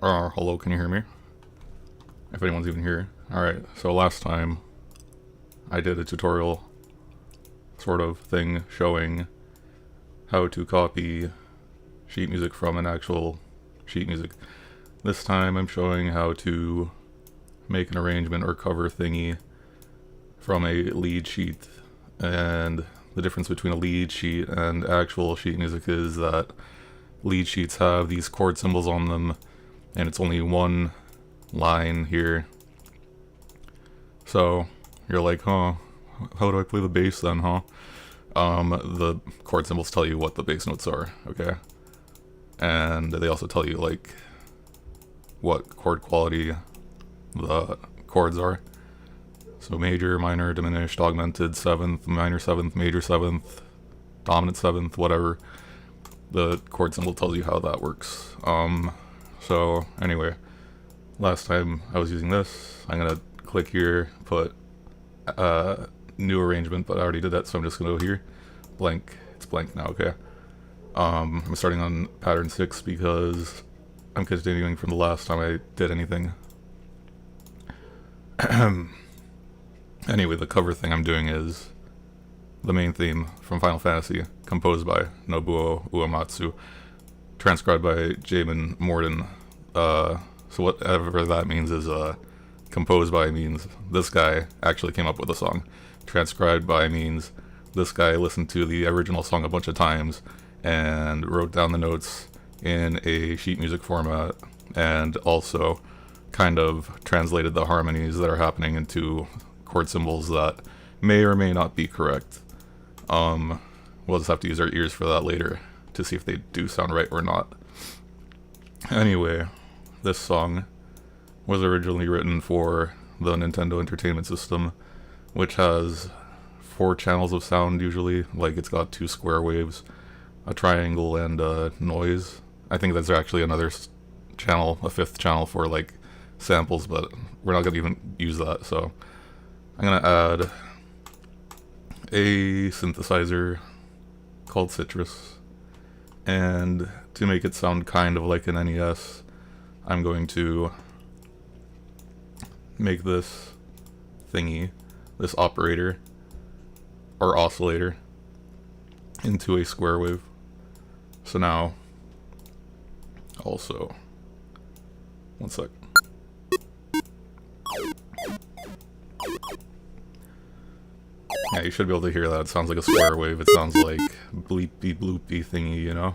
Hello, can you hear me? If anyone's even here. Alright, so last time I did a tutorial sort of thing showing how to copy sheet music from an actual sheet music. This time I'm showing how to make an arrangement or cover thingy from a lead sheet. And the difference between a lead sheet and actual sheet music is that lead sheets have these chord symbols on them, and it's only one line here. So you're like, huh, how do I play the bass then, huh? The chord symbols tell you what the bass notes are, okay? And they also tell you like what chord quality the chords are. So major, minor, diminished, augmented, seventh, minor seventh, major seventh, dominant seventh, whatever. The chord symbol tells you how that works. So anyway, last time I was using this. I'm gonna click here, put new arrangement, but I already did that, so I'm just gonna go here. Blank. It's blank now, okay? I'm starting on pattern 6 because I'm continuing from the last time I did anything. Anyway, the cover thing I'm doing is the main theme from Final Fantasy, composed by Nobuo Uematsu, transcribed by Jamin Morden. So whatever that means is, composed by means this guy actually came up with the song. Transcribed by means this guy listened to the original song a bunch of times and wrote down the notes in a sheet music format, and also kind of translated the harmonies that are happening into chord symbols that may or may not be correct. We'll just have to use our ears for that later to see if they do sound right or not. Anyway, this song was originally written for the Nintendo Entertainment System, which has 4 channels of sound usually. Like, it's got 2 square waves, a triangle, and a noise. I think there's actually another channel, a 5th channel for like samples, but we're not gonna even use that, so I'm gonna add a synthesizer called Citrus, and to make it sound kind of like an NES, I'm going to make this thingy, this operator or oscillator, into a square wave. So now, also, one sec. Yeah, you should be able to hear that. It sounds like a square wave. It sounds like bleepy bloopy thingy, you know?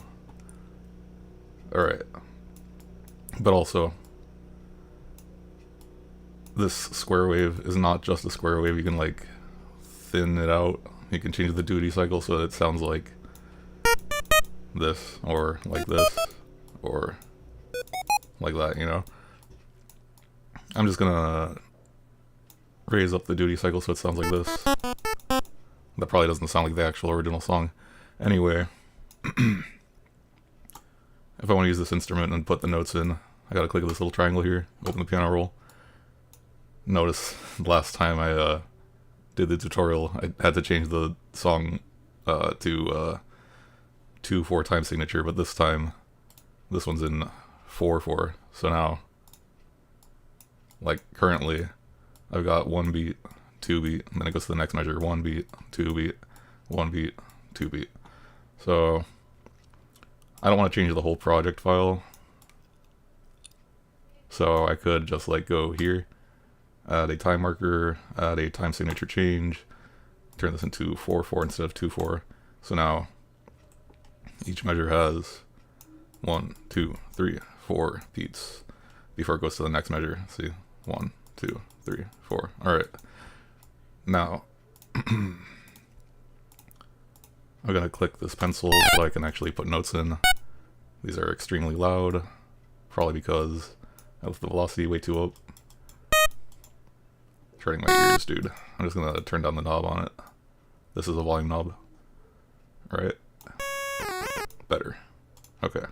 Alright. But also, this square wave is not just a square wave. You can like thin it out. You can change the duty cycle so that it sounds like this, or like this, or like that, you know? I'm just gonna raise up the duty cycle so it sounds like this. That probably doesn't sound like the actual original song. Anyway, if I want to use this instrument and put the notes in, I gotta click this little triangle here, open the piano roll. Notice last time I did the tutorial, I had to change the song to 2/4 time signature, but this time, this one's in 4/4. So now, like currently, I've got 1 beat, 2 beat, and then it goes to the next measure, 1 beat, 2 beat, 1 beat, 2 beat. So I don't want to change the whole project file, so I could just like go here, add a time marker, add a time signature change, turn this into 4/4 instead of 2/4. So now each measure has 1, 2, 3, 4 beats before it goes to the next measure. See, 1, 2, 3, 4. Alright. Now, I'm gonna click this pencil so I can actually put notes in. These are extremely loud, probably because I left the velocity way too up. It's hurting my ears, dude. I'm just gonna turn down the knob on it. This is a volume knob. Right? Better. Okay.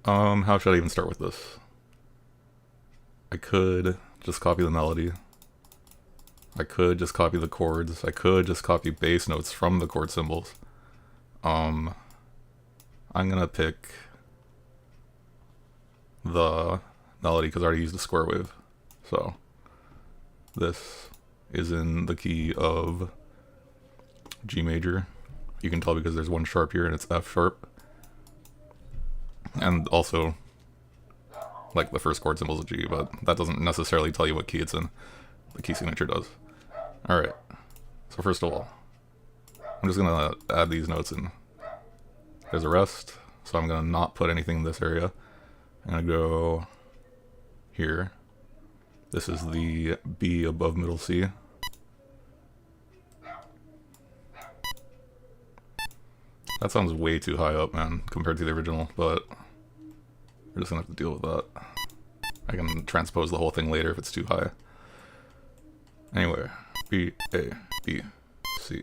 How should I even start with this? I could just copy the melody. I could just copy the chords. I could just copy bass notes from the chord symbols. I'm gonna pick the melody because I already used the square wave. So this is in the key of G major. You can tell because there's one sharp here and it's F sharp. And also, like, the first chord symbol is a G, but that doesn't necessarily tell you what key it's in. The key signature does. Alright, so first of all, I'm just gonna add these notes in. There's a rest, so I'm gonna not put anything in this area. I'm gonna go here. This is the B above middle C. That sounds way too high up, man, compared to the original, but we're just gonna have to deal with that. I can transpose the whole thing later if it's too high. Anyway, B, A, B, C.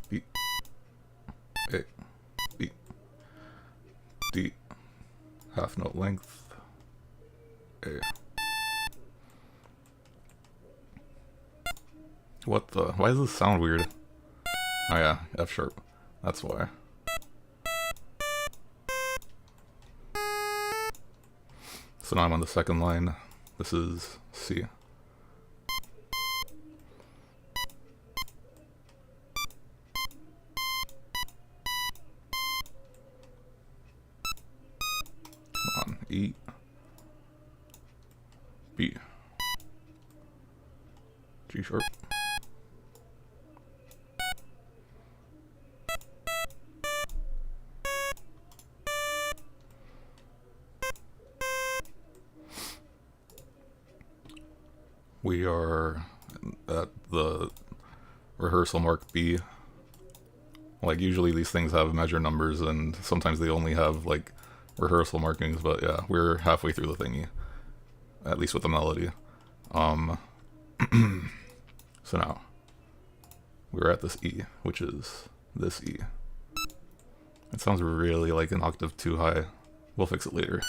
B, A, B, D, half note length, A. What the? Why does this sound weird? Oh yeah, F sharp. That's why. So now I'm on the second line. This is C. Come on, E. B. G sharp. We are at the rehearsal mark B. Like, usually these things have measure numbers and sometimes they only have like rehearsal markings, but yeah, we're halfway through the thingy, at least with the melody. So now we're at this E, which is this E. It sounds really like an octave too high. We'll fix it later.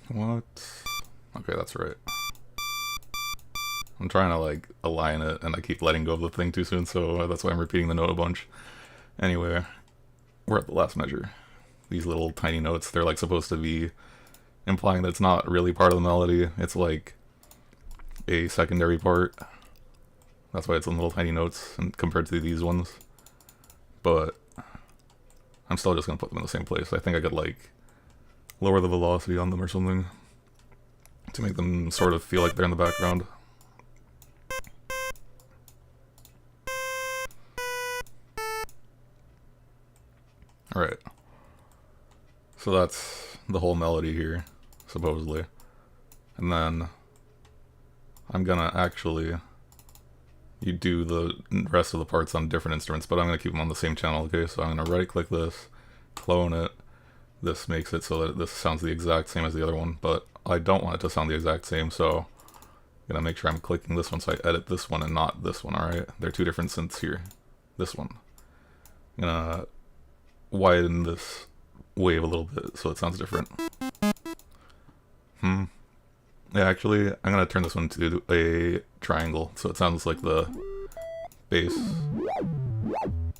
What? Okay, that's right. I'm trying to like align it and I keep letting go of the thing too soon, so that's why I'm repeating the note a bunch. Anyway, we're at the last measure. These little tiny notes, they're like supposed to be implying that it's not really part of the melody. It's like a secondary part. That's why it's in little tiny notes and compared to these ones. But I'm still just gonna put them in the same place. I think I could like lower the velocity on them or something to make them sort of feel like they're in the background. Alright. So that's the whole melody here, supposedly. And then I'm gonna actually do the rest of the parts on different instruments, but I'm gonna keep them on the same channel, okay? So I'm gonna right click this, clone it. This makes it so that this sounds the exact same as the other one, but I don't want it to sound the exact same, so I'm gonna make sure I'm clicking this one so I edit this one and not this one, alright? They're two different synths here. This one. I'm gonna widen this wave a little bit so it sounds different. Yeah, actually, I'm gonna turn this one to a triangle so it sounds like the bass.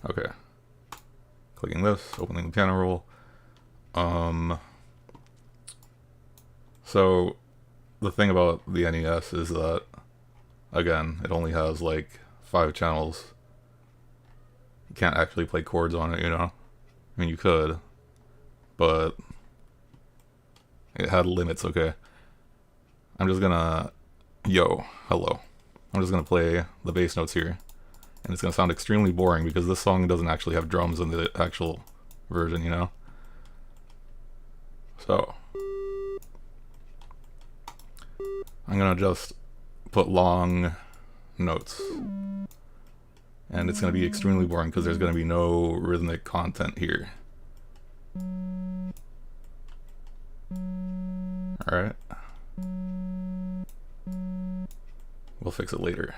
Okay. Clicking this, opening the piano roll. So the thing about the NES is that, again, it only has like 5 channels. You can't actually play chords on it, you know? I mean, you could, but it had limits, okay? I'm just gonna, hello. I'm just gonna play the bass notes here, and it's gonna sound extremely boring because this song doesn't actually have drums in the actual version, you know? So I'm gonna just put long notes. And it's going to be extremely boring because there's going to be no rhythmic content here. Alright. We'll fix it later.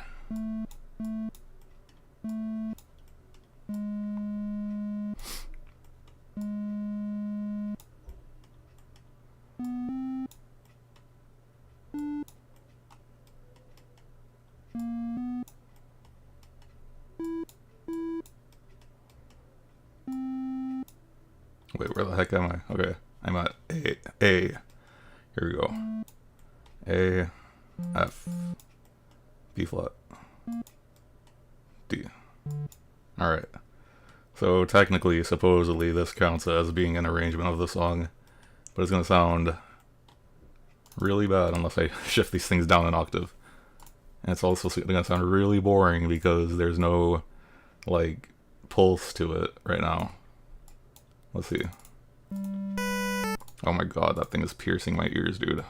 Wait, where the heck am I? Okay, I'm at A. Here we go. A, F, B flat, D. Alright. So technically, supposedly, this counts as being an arrangement of the song, but it's gonna sound really bad unless I shift these things down an octave. And it's also gonna sound really boring because there's no, like, pulse to it right now. Let's see. Oh my god, that thing is piercing my ears, dude.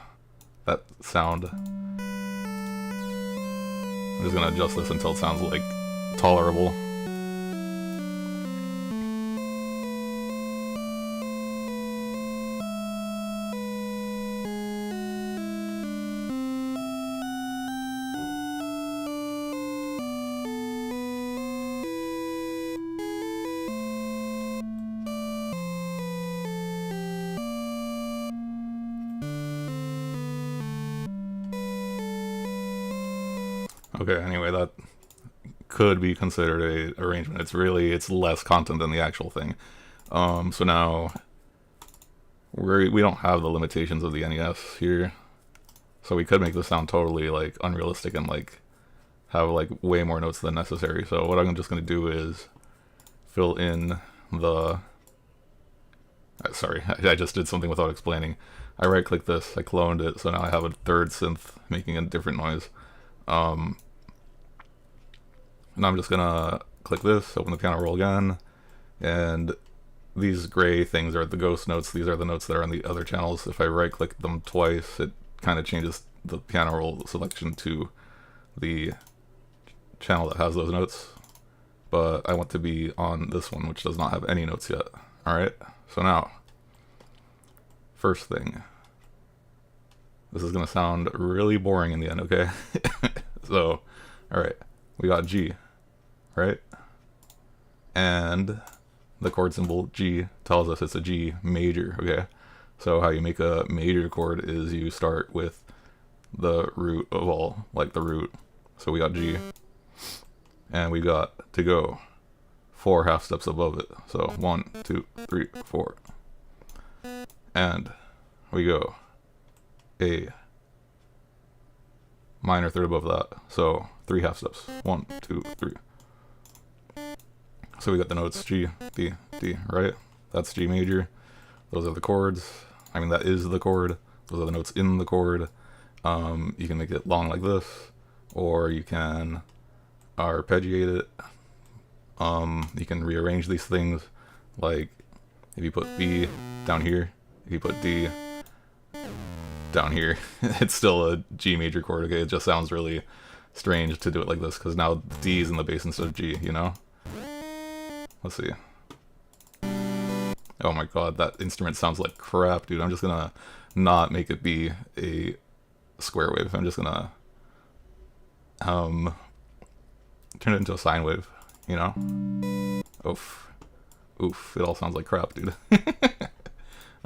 That sound. I'm just gonna adjust this until it sounds, like, tolerable. Okay, anyway, that could be considered a arrangement. It's less content than the actual thing. So now we don't have the limitations of the NES here, so we could make this sound totally like unrealistic and like have like way more notes than necessary. So what I'm just gonna do is fill in the. Sorry, I just did something without explaining. I right-click this, I cloned it, so now I have a third synth making a different noise. And I'm just gonna click this, open the piano roll again, and these gray things are the ghost notes. These are the notes that are on the other channels. If I right-click them twice, it kind of changes the piano roll selection to the channel that has those notes. But I want to be on this one, which does not have any notes yet. Alright, so now, first thing. This is gonna sound really boring in the end, okay? So, alright, we got G, right? And the chord symbol G tells us it's a G major, okay? So how you make a major chord is you start with the root of all, like the root. So we got G, and we got to go 4 half steps above it. So 1, 2, 3, 4. And we go A minor third above that. So 3 half steps. 1, 2, 3. So we got the notes G, D, D, right? That's G major. Those are the chords. I mean, that is the chord. Those are the notes in the chord. You can make it long like this, or you can arpeggiate it. You can rearrange these things, like if you put B down here, if you put D down here, it's still a G major chord, okay? It just sounds really strange to do it like this, because now D is in the bass instead of G, you know? Let's see. Oh my god, that instrument sounds like crap, dude. I'm just gonna not make it be a square wave. I'm just gonna turn it into a sine wave, you know? Oof. Oof, it all sounds like crap, dude.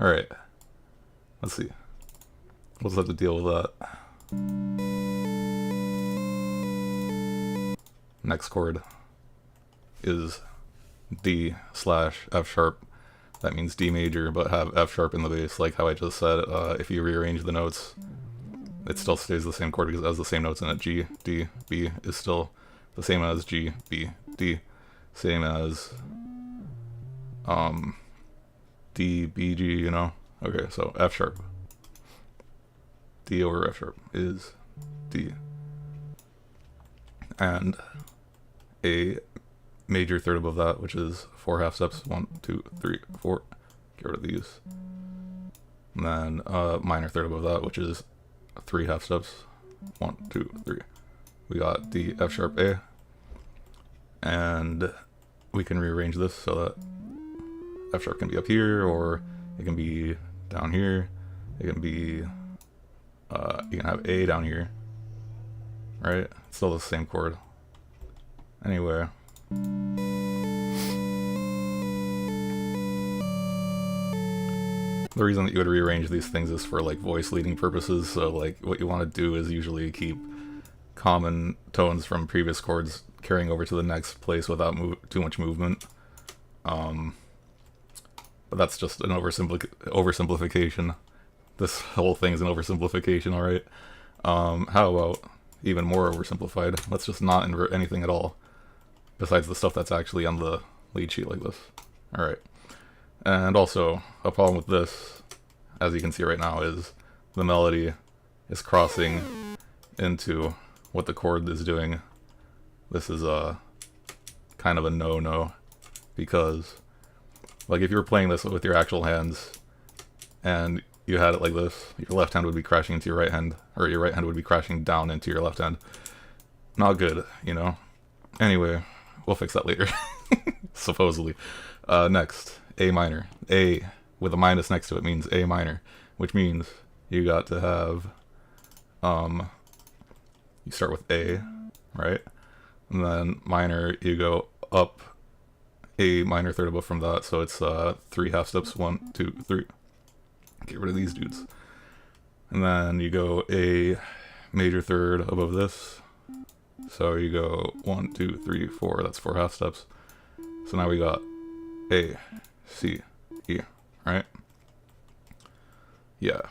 Alright. Let's see. We'll just have to deal with that. Next chord is D slash F sharp. That means D major, but have F sharp in the bass, like how I just said. If you rearrange the notes, it still stays the same chord because it has the same notes in it. G, D, B is still the same as G, B, D. Same as D, B, G, you know? Okay, so F sharp. D over F sharp is D. And a major third above that, which is 4 half steps. 1, 2, 3, 4. Get rid of these. And then minor third above that, which is 3 half steps. 1, 2, 3. We got the F sharp A, and we can rearrange this so that F sharp can be up here, or it can be down here. It can be, you can have A down here, right? It's still the same chord. Anyway. The reason that you would rearrange these things is for like voice leading purposes. So like what you want to do is usually keep common tones from previous chords carrying over to the next place without too much movement. But that's just an oversimplification. This whole thing's an oversimplification, alright? How about even more oversimplified? Let's just not invert anything at all, besides the stuff that's actually on the lead sheet like this. Alright. And also, a problem with this, as you can see right now, is the melody is crossing into what the chord is doing. This is a kind of a no-no, because like if you were playing this with your actual hands and you had it like this, your left hand would be crashing into your right hand, or your right hand would be crashing down into your left hand. Not good, you know? Anyway, we'll fix that later. Supposedly. Next, A minor. A with a minus next to it means A minor, which means you got to have, you start with A, right? And then minor, you go up a minor third above from that, so it's 3 half steps, 1, 2, 3. Get rid of these dudes. And then you go a major third above this, so you go 1, 2, 3, 4, that's 4 half steps. So now we got A, C, E, right? Yeah.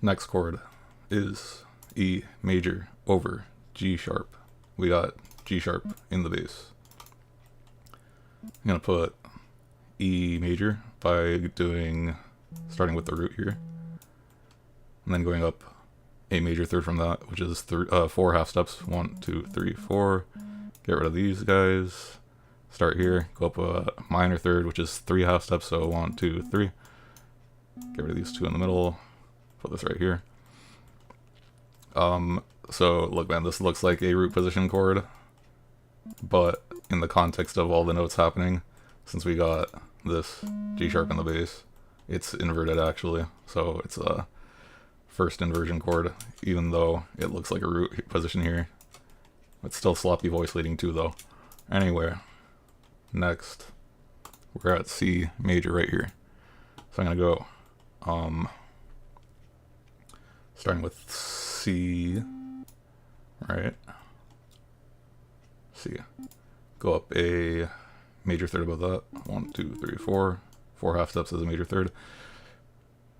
Next chord is E major over G sharp. We got G sharp in the bass. I'm gonna put E major by starting with the root here, and then going up a major third from that, which is 4 half steps, 1, 2, 3, 4. Get rid of these guys. Start here, go up a minor third, which is 3 half steps, so 1, 2, 3. Get rid of these 2 in the middle. Put this right here. So look, man, this looks like a root position chord, but in the context of all the notes happening, since we got this G sharp in the bass, it's inverted actually. So it's a first inversion chord, even though it looks like a root position here. It's still sloppy voice leading too, though. Anyway, next we're at C major right here. So I'm gonna go, starting with C, right? C. Go up a major third above that. 1, 2, 3, 4. 4 half steps is a major third.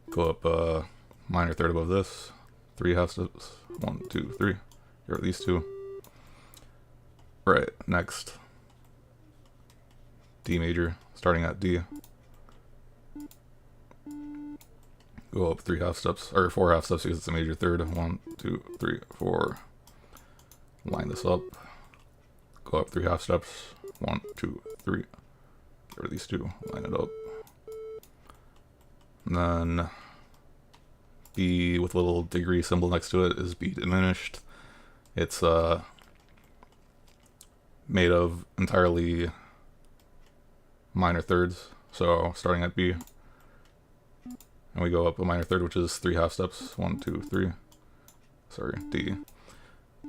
Go up a minor third above this. 3 half steps. 1, 2, 3. Get rid of these 2. Right, next. D major, starting at D. Go up 3 half steps, or 4 half steps because it's a major third. 1, 2, 3, 4. Line this up. Go up 3 half steps. 1, 2, 3. Get rid of these 2. Line it up. And then B with a little degree symbol next to it is B diminished. It's made of entirely minor thirds. So starting at B, and we go up a minor third, which is 3 half steps. 1, 2, 3. Sorry, D.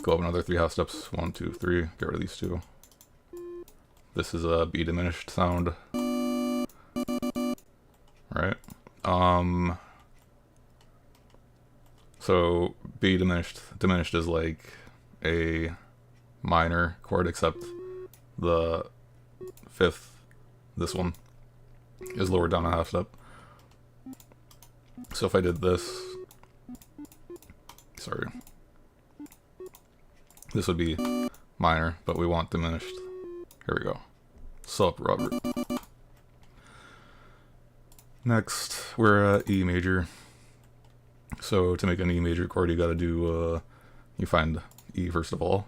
Go up another 3 half steps. 1, 2, 3. Get rid of these 2. This is a B diminished sound, right? So B diminished is like a minor chord, except the 5th, this one, is lowered down a half step. So if I did this, sorry, this would be minor, but we want diminished. Here we go. Sup, Robert. Next, we're at E major. So to make an E major chord, you gotta do, you find E first of all,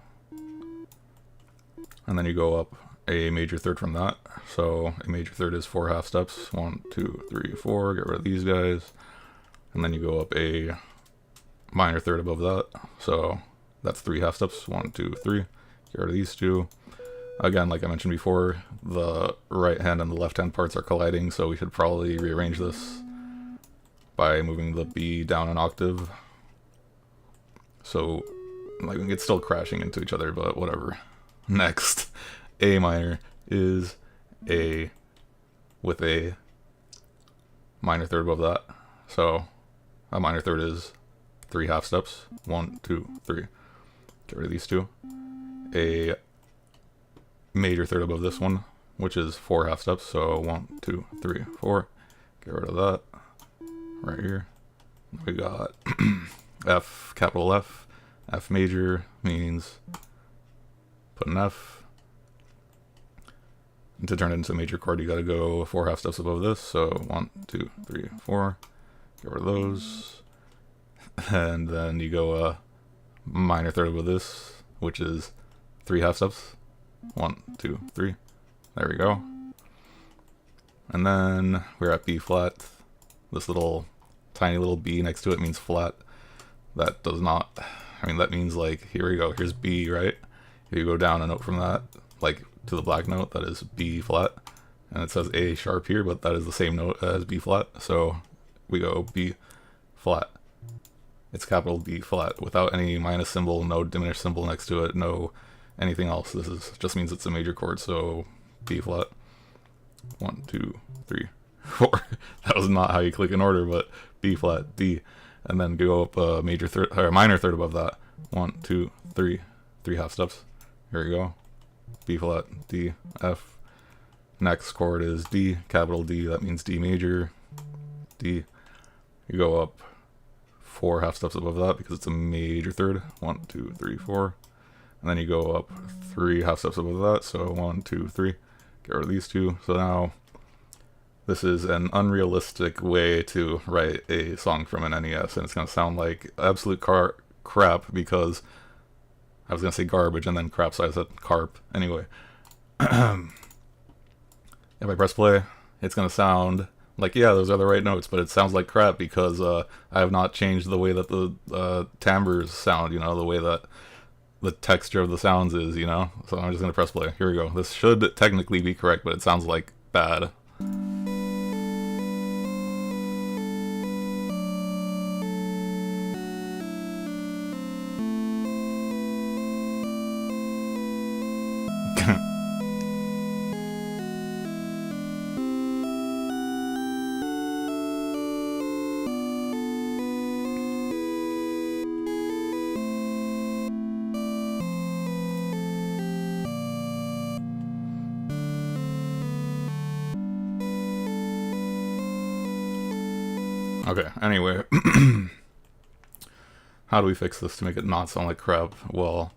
and then you go up a major third from that. So a major third is 4 half steps. 1, 2, 3, 4. Get rid of these guys. And then you go up a minor third above that. So that's 3 half steps. 1, 2, 3. Get rid of these 2. Again, like I mentioned before, the right hand and the left hand parts are colliding, so we should probably rearrange this by moving the B down an octave. So, like, it's still crashing into each other, but whatever. Next, A minor is A with a minor third above that. So, a minor third is 3 half steps. 1, 2, 3. Get rid of these 2. A major third above this one, which is 4 half steps. So 1, 2, 3, 4. Get rid of that. Right here. We got F, capital F. F major means put an F. And to turn it into a major chord, you gotta go 4 half steps above this. So 1, 2, 3, 4. Get rid of those. And then you go a minor third above this, which is 3 half steps. 1, 2, 3. There we go. And then we're at B flat. This little tiny little B next to it means flat. That does not, I mean, that means like, here we go, here's B, right? If you go down a note from that, like to the black note, that is B flat. And it says A sharp here, but that is the same note as B flat. So we go B flat. It's capital B flat without any minus symbol, no diminished symbol next to it, no anything else. This is just means it's a major chord, so B flat. 1, 2, 3, 4. That was not how you click in order, but B flat, D, and then go up a major third or a minor third above that. 1, 2, 3, 3 half steps. Here we go. B flat, D, F. Next chord is D, capital D. That means D major. D. You go up 4 half steps above that because it's a major third. 1, 2, 3, 4. And then you go up 3 half steps above that. So 1, 2, 3. Get rid of these 2. So now this is an unrealistic way to write a song from an NES, and it's going to sound like absolute crap because I was going to say garbage and then crap, so I said carp. Anyway, if I press play, it's going to sound like, yeah, those are the right notes, but it sounds like crap because I have not changed the way that the timbres sound, you know, the way that the texture of the sounds is, you know? So I'm just going to press play. Here we go. This should technically be correct, but it sounds like bad. Okay, anyway, how do we fix this to make it not sound like crap? Well,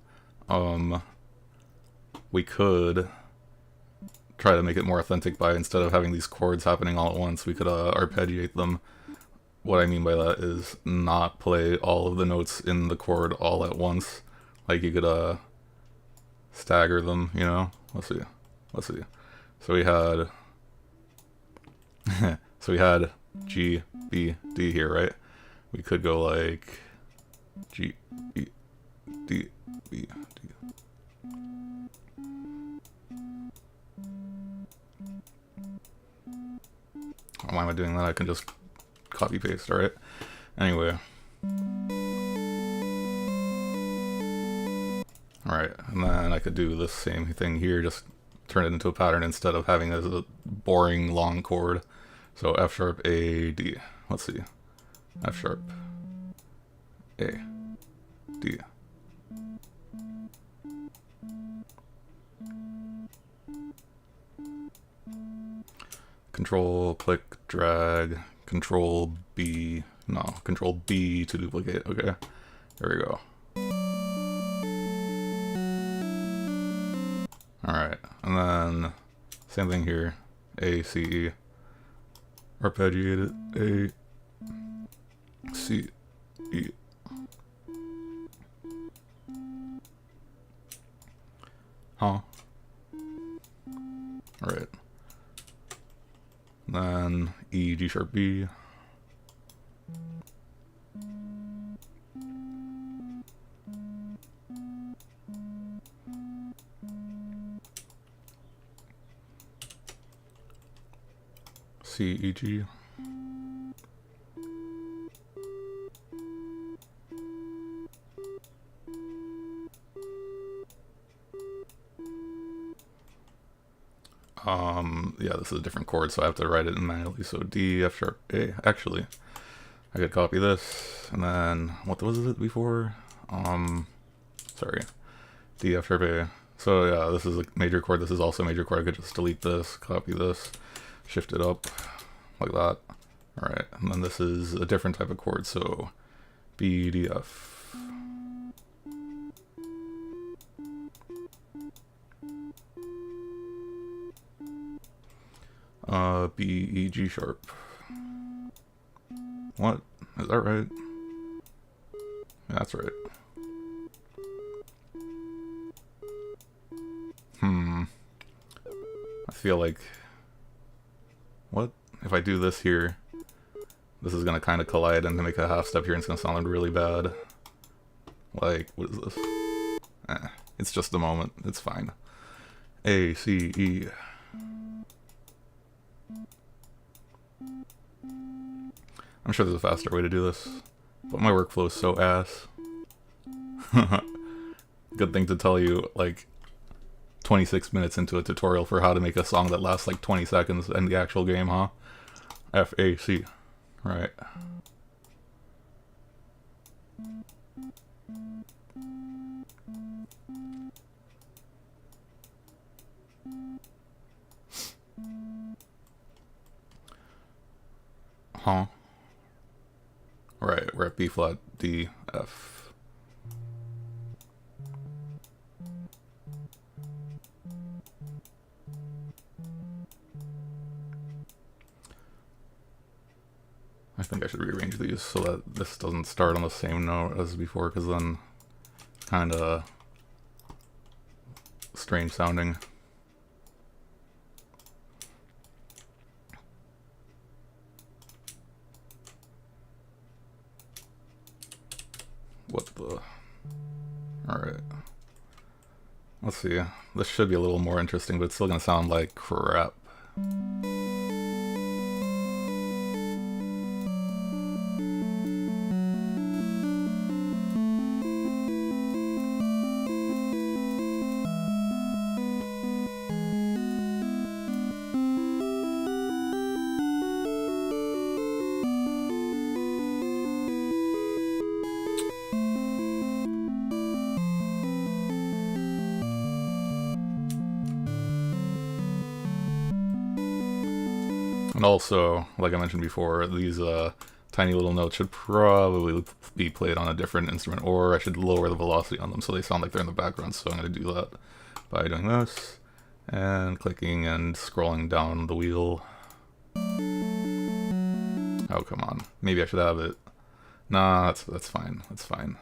we could try to make it more authentic by, instead of having these chords happening all at once, we could arpeggiate them. What I mean by that is not play all of the notes in the chord all at once. Like you could stagger them, you know? Let's see. So we had G, B, D here, right? We could go like G, B, D, B, D. Why am I doing that? I can just copy paste, alright? Anyway. Alright, and then I could do this same thing here, just turn it into a pattern instead of having a boring long chord. So F sharp, A, D. Let's see. F sharp, A, D. Control, click, drag, Control B. No, Control B to duplicate. Okay, there we go. Alright, and then same thing here. A, C, E. Arpeggiated A, C, E. Huh. Alright. Then E, G sharp, B. C, E, G. Yeah, this is a different chord, so I have to write it manually. So D, F sharp, A. Actually, I could copy this, and then, what was it before? Sorry. D, F sharp, A. So yeah, this is a major chord, this is also a major chord. I could just delete this, copy this, shift it up, like that. Alright, and then this is a different type of chord, so B, D, F. B, E, G sharp. What? Is that right? Yeah, that's right. I feel like... What? If I do this here, this is gonna kind of collide and make a half step here and it's gonna sound really bad. Like, what is this? It's just a moment. It's fine. A, C, E. I'm sure there's a faster way to do this, but my workflow is so ass. Good thing to tell you, like, 26 minutes into a tutorial for how to make a song that lasts like 20 seconds in the actual game, huh? F, A, C. Right. Huh? Right, we're at B flat, D, F. I think I should rearrange these so that this doesn't start on the same note as before, because then it's kind of strange sounding. What the... Alright. Let's see. This should be a little more interesting, but it's still going to sound like crap. And also, like I mentioned before, these tiny little notes should probably be played on a different instrument, or I should lower the velocity on them so they sound like they're in the background. So I'm going to do that by doing this, and clicking and scrolling down the wheel. Oh, come on. Maybe I should have it. Nah, that's fine. That's fine.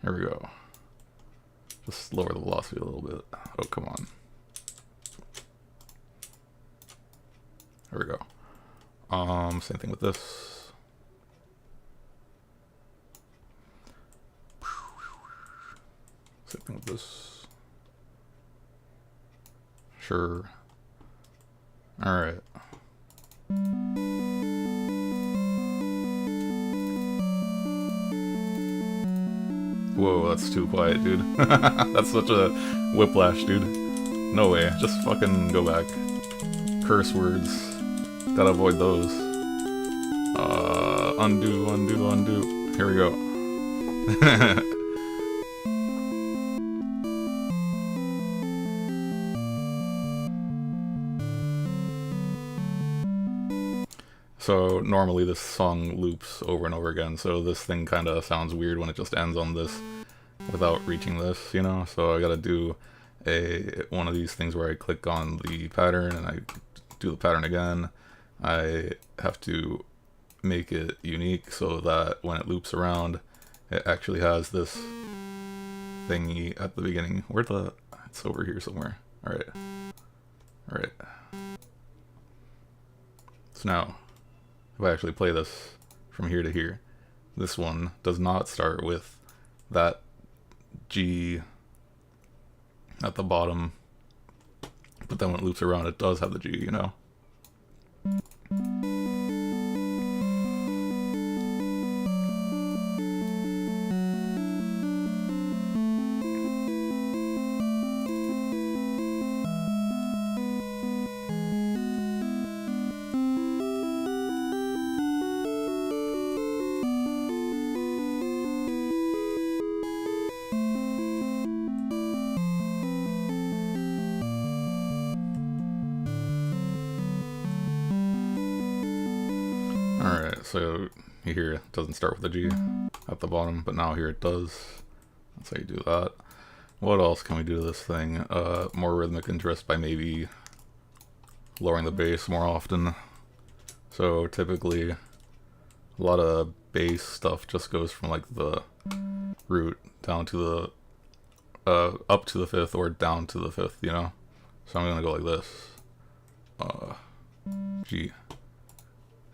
Here we go. Just lower the velocity a little bit. Oh, come on. There we go. Same thing with this. Same thing with this. Sure. Alright. Whoa, that's too quiet, dude. That's such a whiplash, dude. No way. Just fucking go back. Curse words. Gotta avoid those. Undo, undo, undo. Here we go. So normally this song loops over and over again, so this thing kind of sounds weird when it just ends on this without reaching this, you know? So I gotta do one of these things where I click on the pattern and I do the pattern again. I have to make it unique so that when it loops around, it actually has this thingy at the beginning. It's over here somewhere. Alright. Alright. So now, if I actually play this from here to here, this one does not start with that G at the bottom, but then when it loops around, it does have the G, you know? Alright, so you hear it doesn't start with a G at the bottom, but now here it does. That's how you do that. What else can we do to this thing? More rhythmic interest by maybe lowering the bass more often. So typically, a lot of bass stuff just goes from like the root down to the, up to the fifth or down to the fifth, you know? So I'm gonna go like this. G.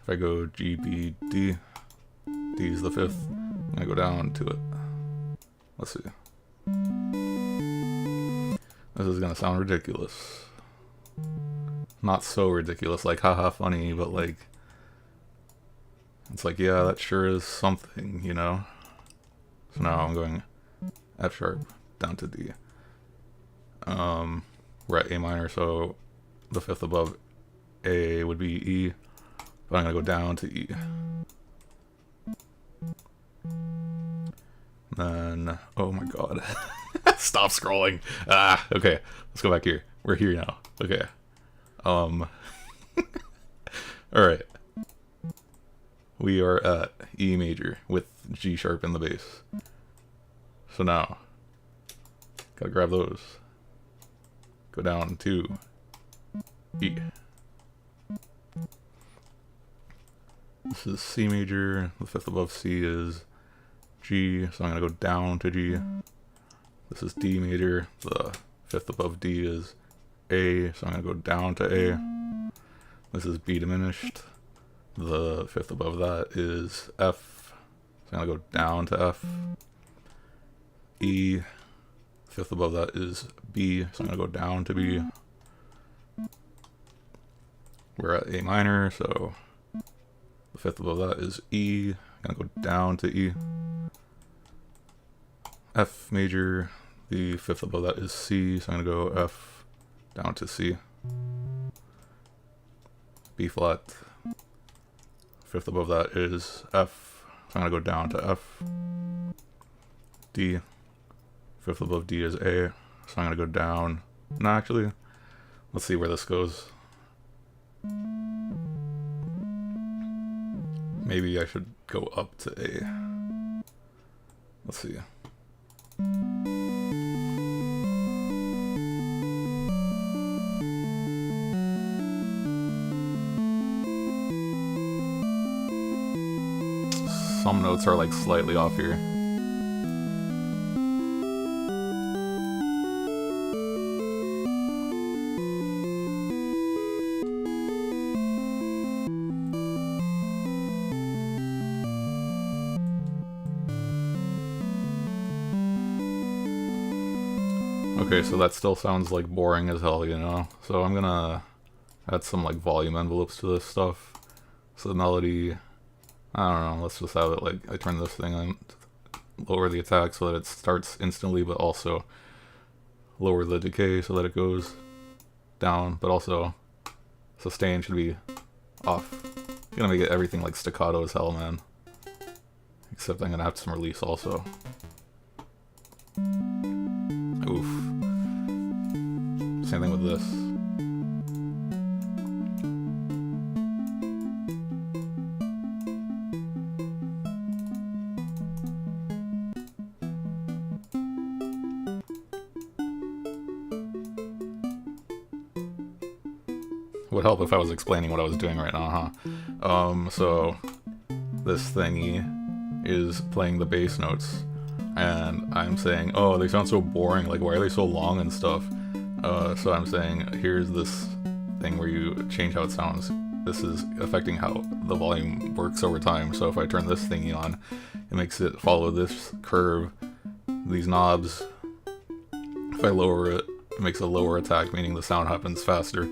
If I go G, B, D, D is the fifth, I'm gonna go down to it. Let's see. This is gonna sound ridiculous. Not so ridiculous, like haha funny, but like, it's like, yeah, that sure is something, you know? So now I'm going F sharp down to D. We're at A minor, so the fifth above A would be E. But I'm gonna go down to E. Then, oh my god. Stop scrolling. Ah, okay. Let's go back here. We're here now. Okay. Alright. We are at E major with G sharp in the bass. So now, gotta grab those. Go down to E. This is C major, the fifth above C is G, so I'm going to go down to G. This is D major, the fifth above D is A, so I'm going to go down to A. This is B diminished, the fifth above that is F, so I'm going to go down to F. E, fifth above that is B, so I'm going to go down to B. We're at A minor, so the fifth above that is E. I'm gonna go down to E. F major. The fifth above that is C. So I'm gonna go F down to C. B flat. Fifth above that is F. So I'm gonna go down to F. D. Fifth above D is A. So I'm gonna go down. No, actually, let's see where this goes. Maybe I should go up to A. Let's see. Some notes are like slightly off here. Okay, so that still sounds like boring as hell, you know? So I'm gonna add some like volume envelopes to this stuff. So the melody, I don't know, let's just have it like, I turn this thing on, lower the attack so that it starts instantly, but also lower the decay so that it goes down, but also sustain should be off. I'm gonna make it everything like staccato as hell, man. Except I'm gonna have some release also. Oof. Same thing with this. Would help if I was explaining what I was doing right now, huh? So this thingy is playing the bass notes, and I'm saying, oh, they sound so boring, like why are they so long and stuff? So I'm saying, here's this thing where you change how it sounds. This is affecting how the volume works over time. So if I turn this thingy on, it makes it follow this curve, these knobs. If I lower it, it makes a lower attack, meaning the sound happens faster.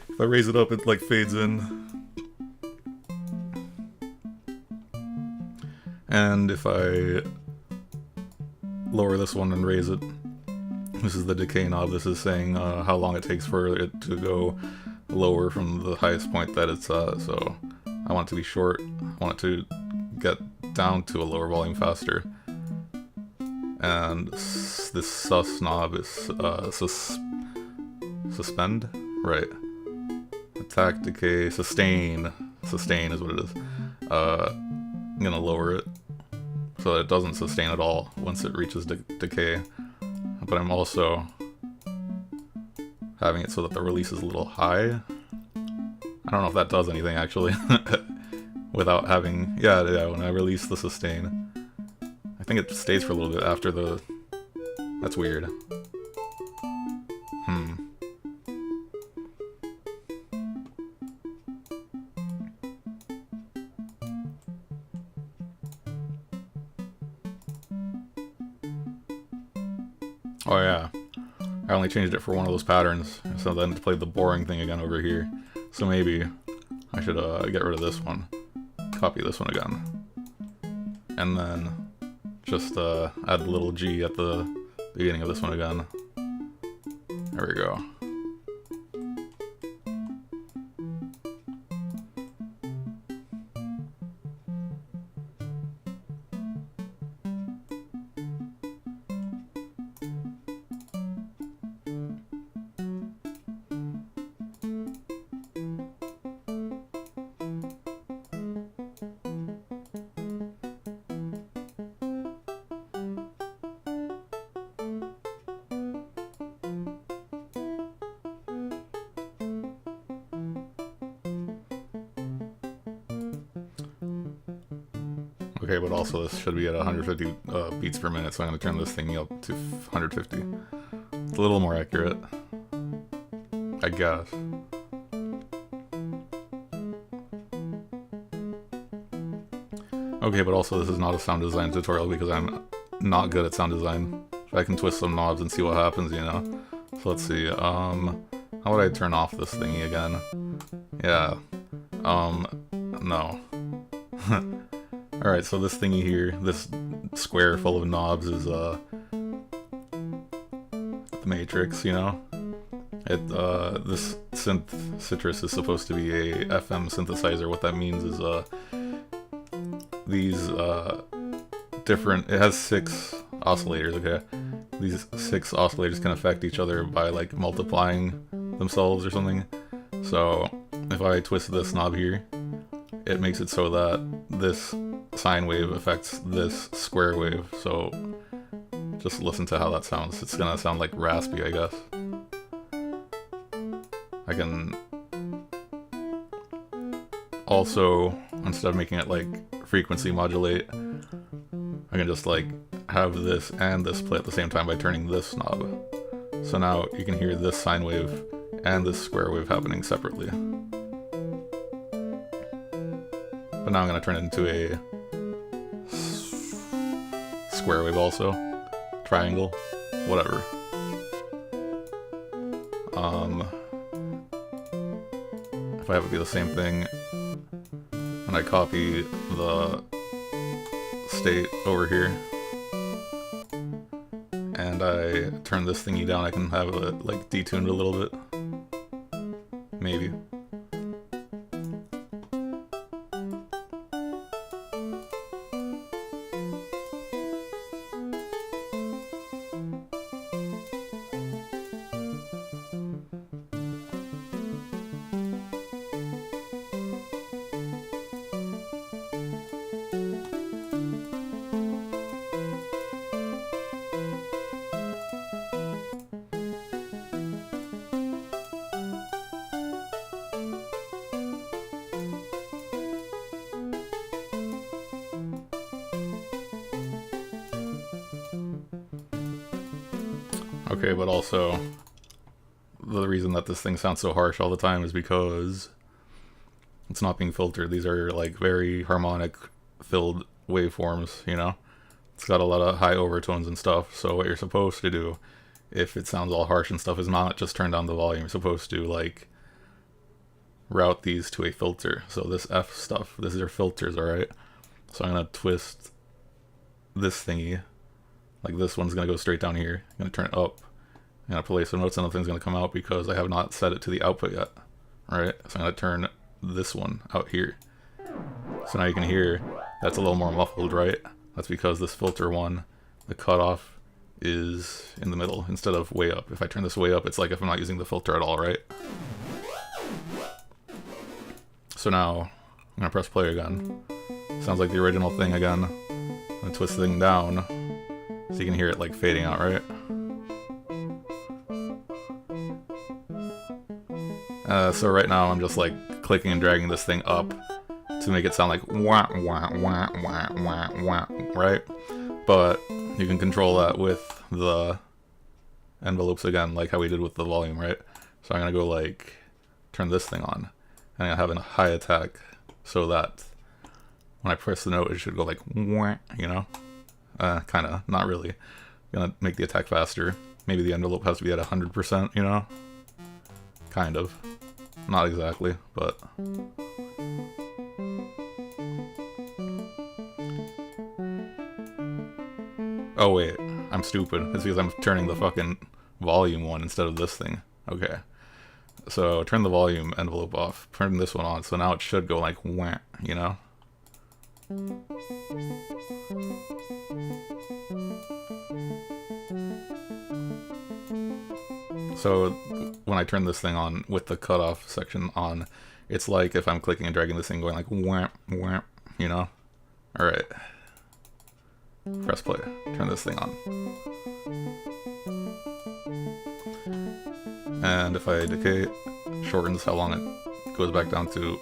If I raise it up, it like fades in. And if I lower this one and raise it, this is the decay knob. This is saying how long it takes for it to go lower from the highest point that it's at. So I want it to be short. I want it to get down to a lower volume faster. And this sus knob is suspend, right? Attack, decay, sustain. Sustain is what it is. I'm gonna lower it so that it doesn't sustain at all once it reaches decay. But I'm also having it so that the release is a little high. I don't know if that does anything actually. Without having, yeah, when I release the sustain, I think it stays for a little bit after the, that's weird. Oh yeah, I only changed it for one of those patterns, so then to play the boring thing again over here. So maybe I should get rid of this one, copy this one again, and then just add a little G at the beginning of this one again. There we go. Okay, but also this should be at 150 beats per minute, so I'm going to turn this thingy up to 150. It's a little more accurate, I guess. Okay, but also this is not a sound design tutorial because I'm not good at sound design. I can twist some knobs and see what happens, you know? So let's see, how would I turn off this thingy again? Yeah, no. Alright, so this thingy here, this square full of knobs is, the matrix, you know? This synth citrus is supposed to be a FM synthesizer. What that means is, these, different, it has 6 oscillators, okay? These 6 oscillators can affect each other by, like, multiplying themselves or something. So, if I twist this knob here, it makes it so that this sine wave affects this square wave, so just listen to how that sounds. It's gonna sound like raspy, I guess. I can also, instead of making it like frequency modulate, I can just like have this and this play at the same time by turning this knob. So now you can hear this sine wave and this square wave happening separately. But now I'm going to turn it into a square wave also. Triangle. Whatever. If I have it be the same thing, and I copy the state over here, and I turn this thingy down, I can have it like detuned a little bit. Maybe. Okay, but also, the reason that this thing sounds so harsh all the time is because it's not being filtered. These are like very harmonic filled waveforms, you know? It's got a lot of high overtones and stuff, so what you're supposed to do, if it sounds all harsh and stuff, is not just turn down the volume. You're supposed to like route these to a filter. So this F stuff, this is your filters, alright? So I'm gonna twist this thingy, like this one's gonna go straight down here. I'm gonna turn it up. I'm gonna play, so notice nothing's gonna come out because I have not set it to the output yet. Right? So I'm gonna turn this one out here. So now you can hear that's a little more muffled, right? That's because this filter one, the cutoff is in the middle instead of way up. If I turn this way up, it's like if I'm not using the filter at all, right? So now I'm gonna press play again. Sounds like the original thing again. I'm gonna twist the thing down so you can hear it like fading out, right? So right now I'm just like clicking and dragging this thing up to make it sound like wah wah wah wah wah wah, right? But you can control that with the envelopes again, like how we did with the volume, right? So I'm gonna go like turn this thing on, and I'm gonna have a high attack so that when I press the note, it should go like wah, you know? Kinda, not really. I'm gonna make the attack faster. Maybe the envelope has to be at 100%, you know? Kind of. Not exactly, but... Oh wait, I'm stupid. It's because I'm turning the fucking volume one instead of this thing. Okay. So turn the volume envelope off, turn this one on, so now it should go like wah, you know? So when I turn this thing on with the cutoff section on, it's like if I'm clicking and dragging this thing going like wham, wham, you know? Alright. Press play. Turn this thing on. And if I decay, it shortens how long it goes back down to.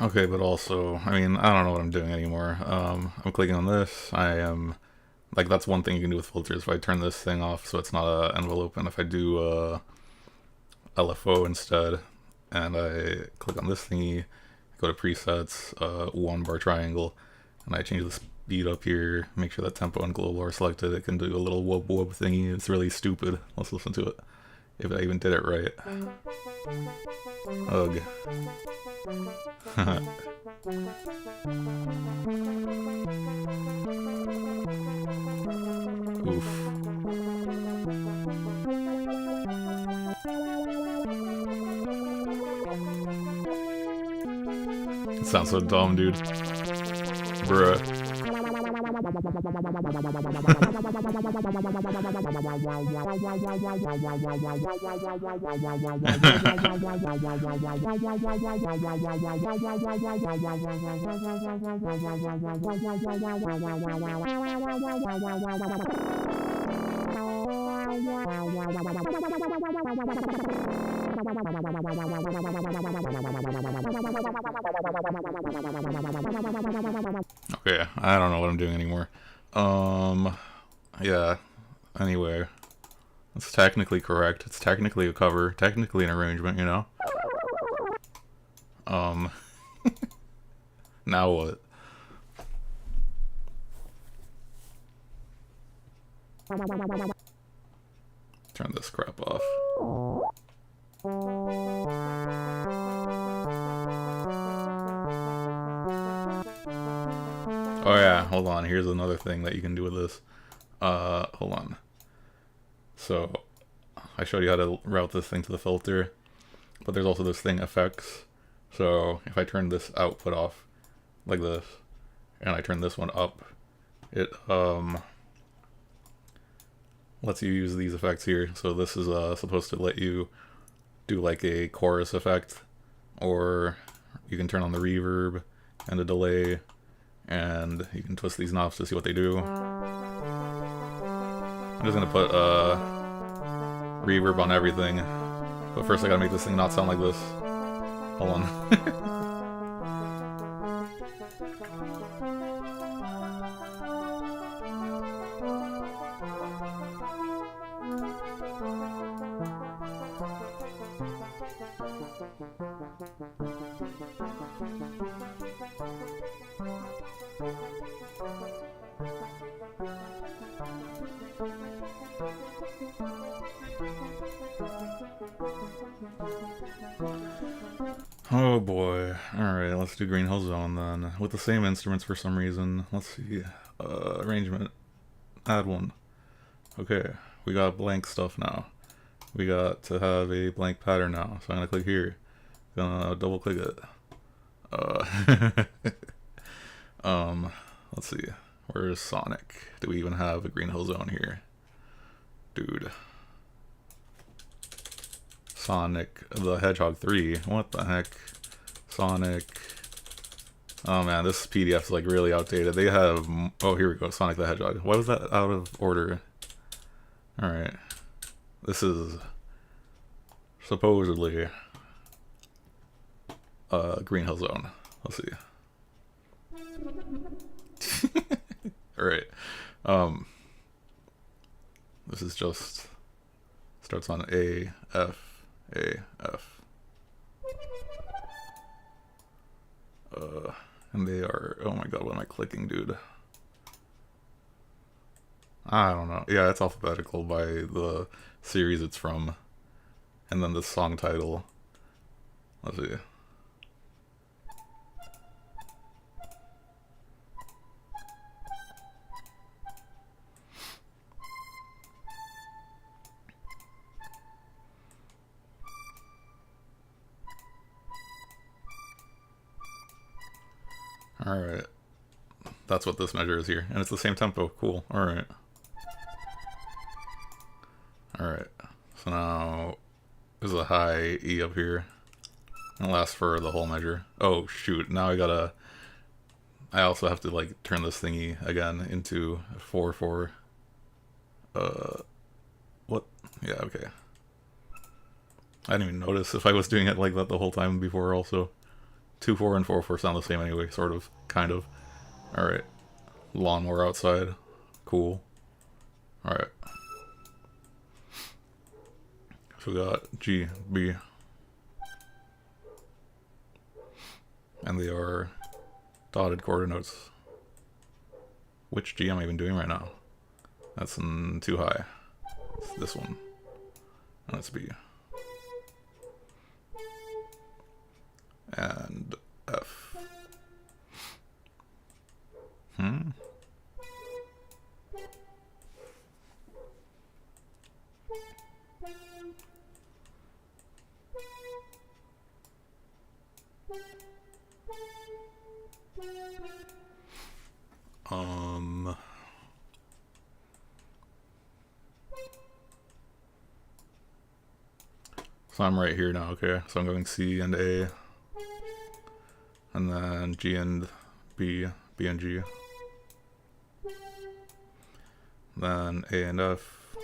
Okay, but also, I mean, I don't know what I'm doing anymore. I'm clicking on this. I am, like, that's one thing you can do with filters. If I turn this thing off so it's not an envelope, and if I do LFO instead, and I click on this thingy, go to presets, one bar triangle, and I change the speed up here, make sure that tempo and global are selected, it can do a little wub wub thingy. It's really stupid. Let's listen to it. If I even did it right. Ugh. Oof. It sounds so dumb, dude. Bruh. Okay, I don't know what I'm doing anymore. Yeah, anyway. It's technically correct. It's technically a cover, technically an arrangement, you know? Now what? Turn this crap off. Oh yeah, hold on, here's another thing that you can do with this. Hold on. So I showed you how to route this thing to the filter, but there's also this thing effects. So if I turn this output off like this, and I turn this one up, it lets you use these effects here. So this is supposed to let you do like a chorus effect, or you can turn on the reverb and the delay, and you can twist these knobs to see what they do. I'm just gonna put reverb on everything, but first I gotta make this thing not sound like this. Hold on. Oh boy. Alright, let's do Green Hill Zone then. With the same instruments for some reason. Let's see. Arrangement. Add one. Okay, we got blank stuff now. We got to have a blank pattern now. So I'm gonna click here. Gonna double click it. Let's see. Where's Sonic? Do we even have a Green Hill Zone here? Dude. Sonic the Hedgehog 3. What the heck? Sonic. Oh man, this PDF is like really outdated. They have. Oh, here we go. Sonic the Hedgehog. Why was that out of order? Alright. This supposedly Green Hill Zone. Let's see. Alright. This is just starts on A, F, A, F. And they are, oh my god, what am I clicking, dude? I don't know. Yeah, it's alphabetical by the series it's from. And then the song title. Let's see. Alright. That's what this measure is here. And it's the same tempo. Cool. Alright. Alright. So now there's a high E up here. And it lasts for the whole measure. Oh shoot. Now I also have to like turn this thingy again into 4/4. What? Yeah, okay. I didn't even notice if I was doing it like that the whole time before also. 2/4 and 4/4 sound the same anyway, sort of, kind of. Alright. Lawnmower outside. Cool. Alright. So we got G, B. And they are dotted coordinates. Which G am I even doing right now? That's too high. It's this one. And that's B. And F. So I'm right here now, okay? So I'm going C and A. And then G and B, B and G. Then A and F.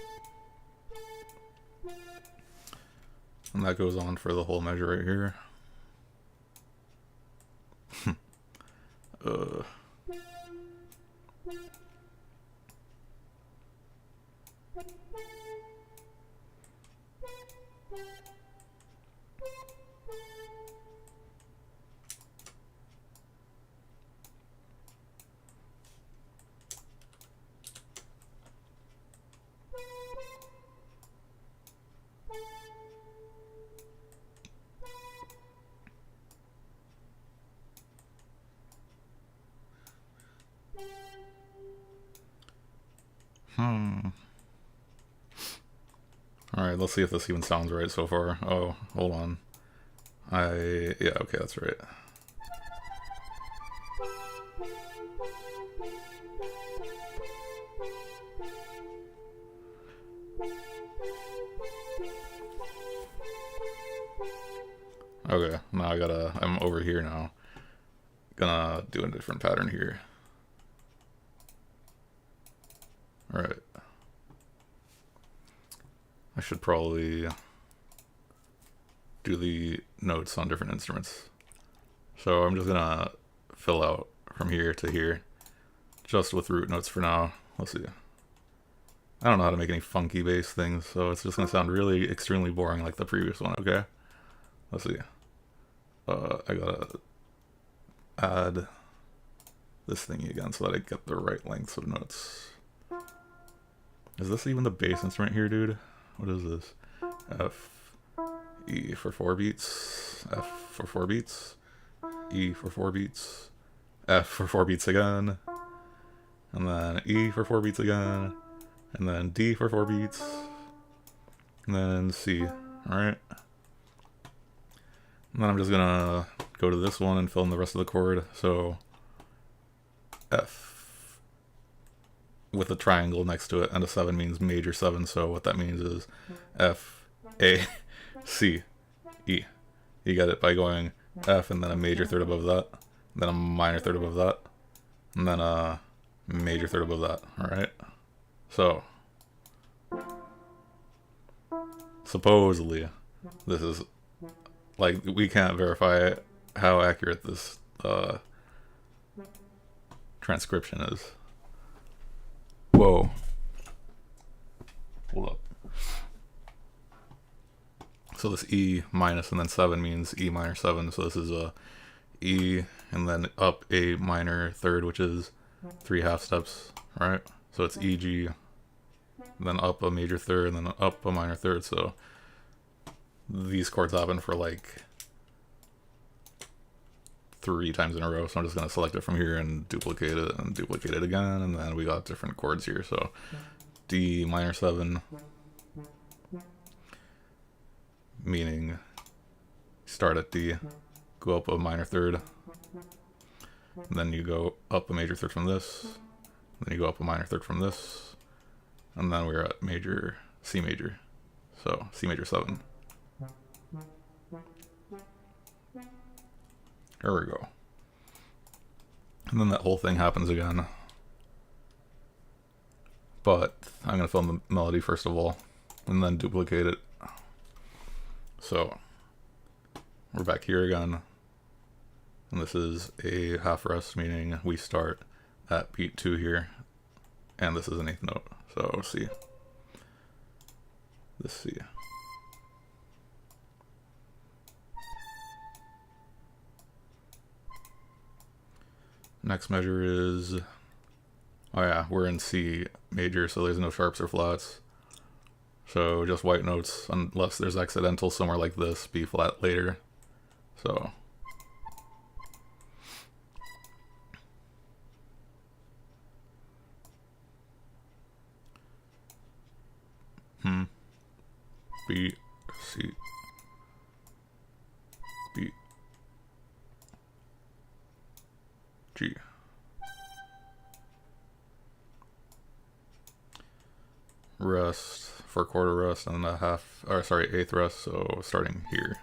And that goes on for the whole measure right here. Alright, let's see if this even sounds right so far. Oh, hold on. Yeah, okay, that's right. Okay, now I'm over here now. Gonna do a different pattern here. Alright. I should probably do the notes on different instruments. So I'm just gonna fill out from here to here, just with root notes for now. Let's see. I don't know how to make any funky bass things, so it's just gonna sound really extremely boring like the previous one, okay? Let's see. I gotta add this thingy again so that I get the right lengths of notes. Is this even the bass instrument here, dude? What is this? F, E for 4 beats, F for 4 beats, E for 4 beats, F for 4 beats again, and then E for 4 beats again, and then D for 4 beats, and then C, alright? And then I'm just gonna go to this one and fill in the rest of the chord, so F with a triangle next to it, and a 7 means major 7, so what that means is F, A, C, E. You get it by going F and then a major third above that, then a minor third above that, and then a major third above that, alright? So, supposedly, this is, like, we can't verify how accurate this transcription is. Whoa. Hold up. So this E minus and then 7 means E minor 7. So this is a E and then up a minor third, which is 3 half steps, right? So it's E, G, then up a major third, and then up a minor third. So these chords happen for like 3 times in a row, so I'm just going to select it from here and duplicate it and duplicate it again, and then we got different chords here. So D minor 7, meaning start at D, go up a minor third, and then you go up a major third from this, then you go up a minor third from this, and then we're at major, C major, so C major 7. There we go. And then that whole thing happens again. But I'm going to film the melody first of all, and then duplicate it. So, we're back here again. And this is a half rest, meaning we start at beat 2 here. And this is an 8th note. So, C. This C. Next measure is, oh yeah, we're in C major, so there's no sharps or flats. So just white notes, unless there's accidental somewhere like this, B flat later. So. B, C, B, G. Rest for quarter rest and a half, or sorry, 8th rest, so starting here.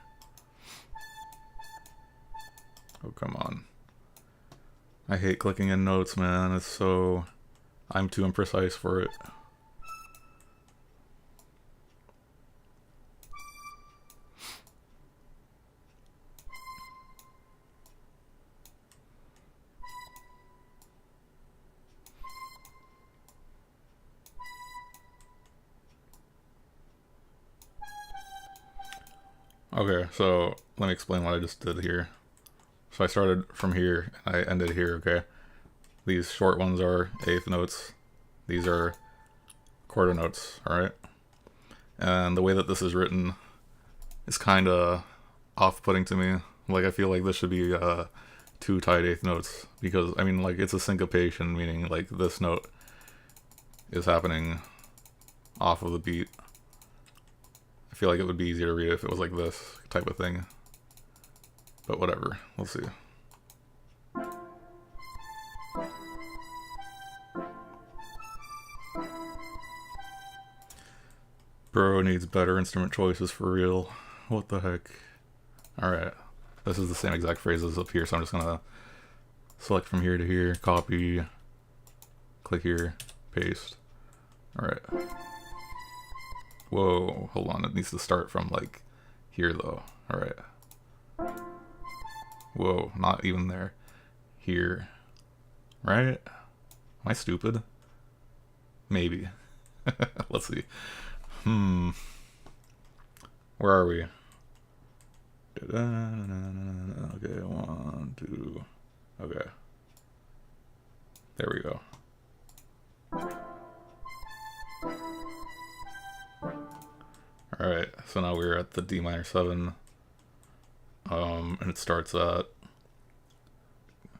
Oh, come on. I hate clicking in notes, man. It's so, I'm too imprecise for it. Okay, so let me explain what I just did here. So I started from here, and I ended here, okay? These short ones are 8th notes. These are quarter notes, alright? And the way that this is written is kind of off-putting to me. Like, I feel like this should be 2 tied 8th notes, because, I mean, like, it's a syncopation, meaning, like, this note is happening off of the beat. I feel like it would be easier to read if it was like this type of thing. But whatever, we'll see. Bro needs better instrument choices for real. What the heck? Alright. This is the same exact phrases up here, so I'm just gonna select from here to here, copy, click here, paste. Alright. Whoa, hold on, it needs to start from like here though. Alright. Whoa, not even there. Here. Right? Am I stupid? Maybe. Let's see. Where are we? Okay, 1, 2. Okay. There we go. Alright, so now we're at the D minor 7. And it starts at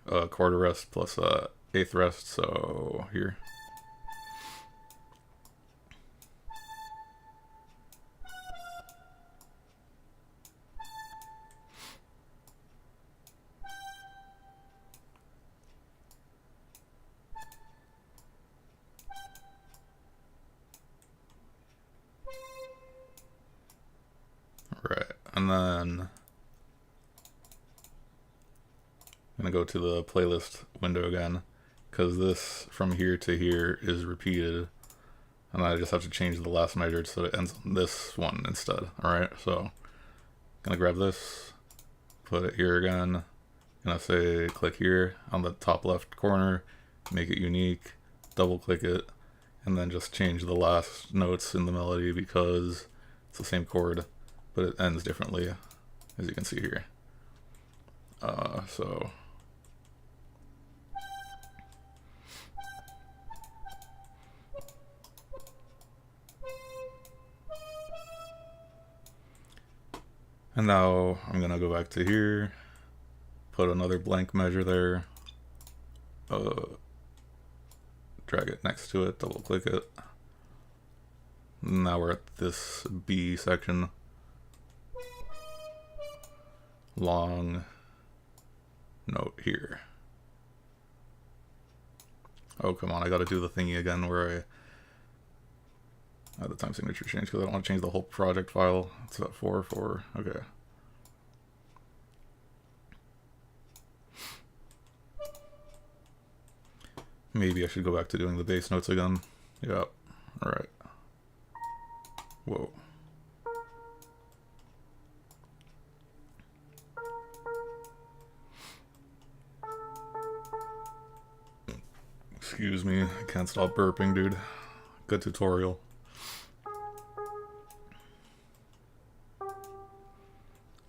a quarter rest plus a eighth rest, so here. Right, and then I'm gonna go to the playlist window again, because this from here to here is repeated, and I just have to change the last measured so it ends on this one instead. Alright, so gonna grab this, put it here again, gonna say click here on the top left corner, make it unique, double click it, and then just change the last notes in the melody because it's the same chord, but it ends differently, as you can see here. So and now I'm gonna go back to here, put another blank measure there, drag it next to it, double click it. Now we're at this B section. Long note here. Oh, come on, I gotta do the thingy again where I have the time signature change because I don't want to change the whole project file. It's at 4:4. Okay. Maybe I should go back to doing the bass notes again. Yep. Alright. Whoa. Excuse me, I can't stop burping, dude. Good tutorial.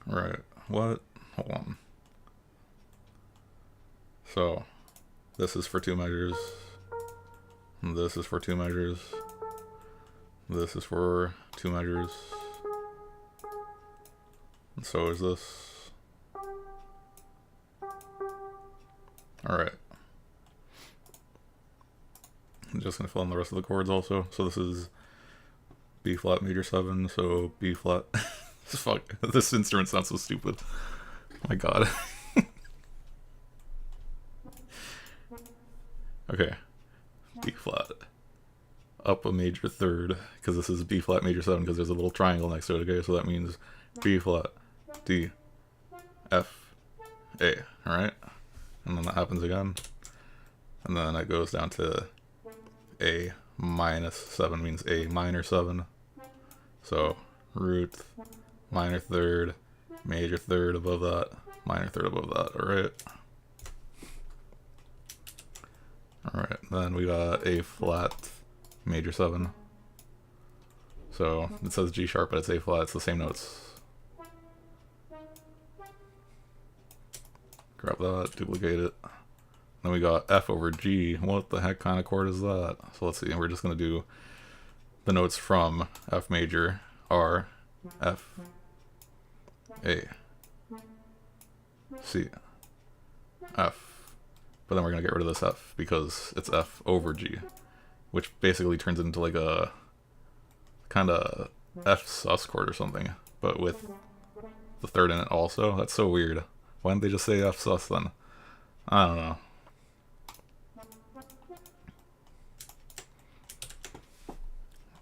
Right, what? Hold on. So, this is for 2 measures. This is for 2 measures. This is for 2 measures. And so is this. Alright. I'm just going to fill in the rest of the chords also. So this is B flat major 7, so B flat. Fuck, this instrument sounds so stupid. Oh my god. Okay. B flat. Up a major 3rd, because this is B flat major 7, because there's a little triangle next to it, okay? So that means B flat, D, F, A, alright? And then that happens again. And then it goes down to A minus 7 means A minor 7. So root, minor 3rd, major 3rd above that, minor 3rd above that, alright? Alright, then we got A flat, major 7. So it says G sharp, but it's A flat, it's the same notes. Grab that, duplicate it. Then we got F over G. What the heck kind of chord is that? So let's see, we're just going to do the notes from F major are F, A, C, F. But then we're going to get rid of this F because it's F over G, which basically turns into like a kind of F sus chord or something, but with the third in it also. That's so weird. Why didn't they just say F sus then? I don't know.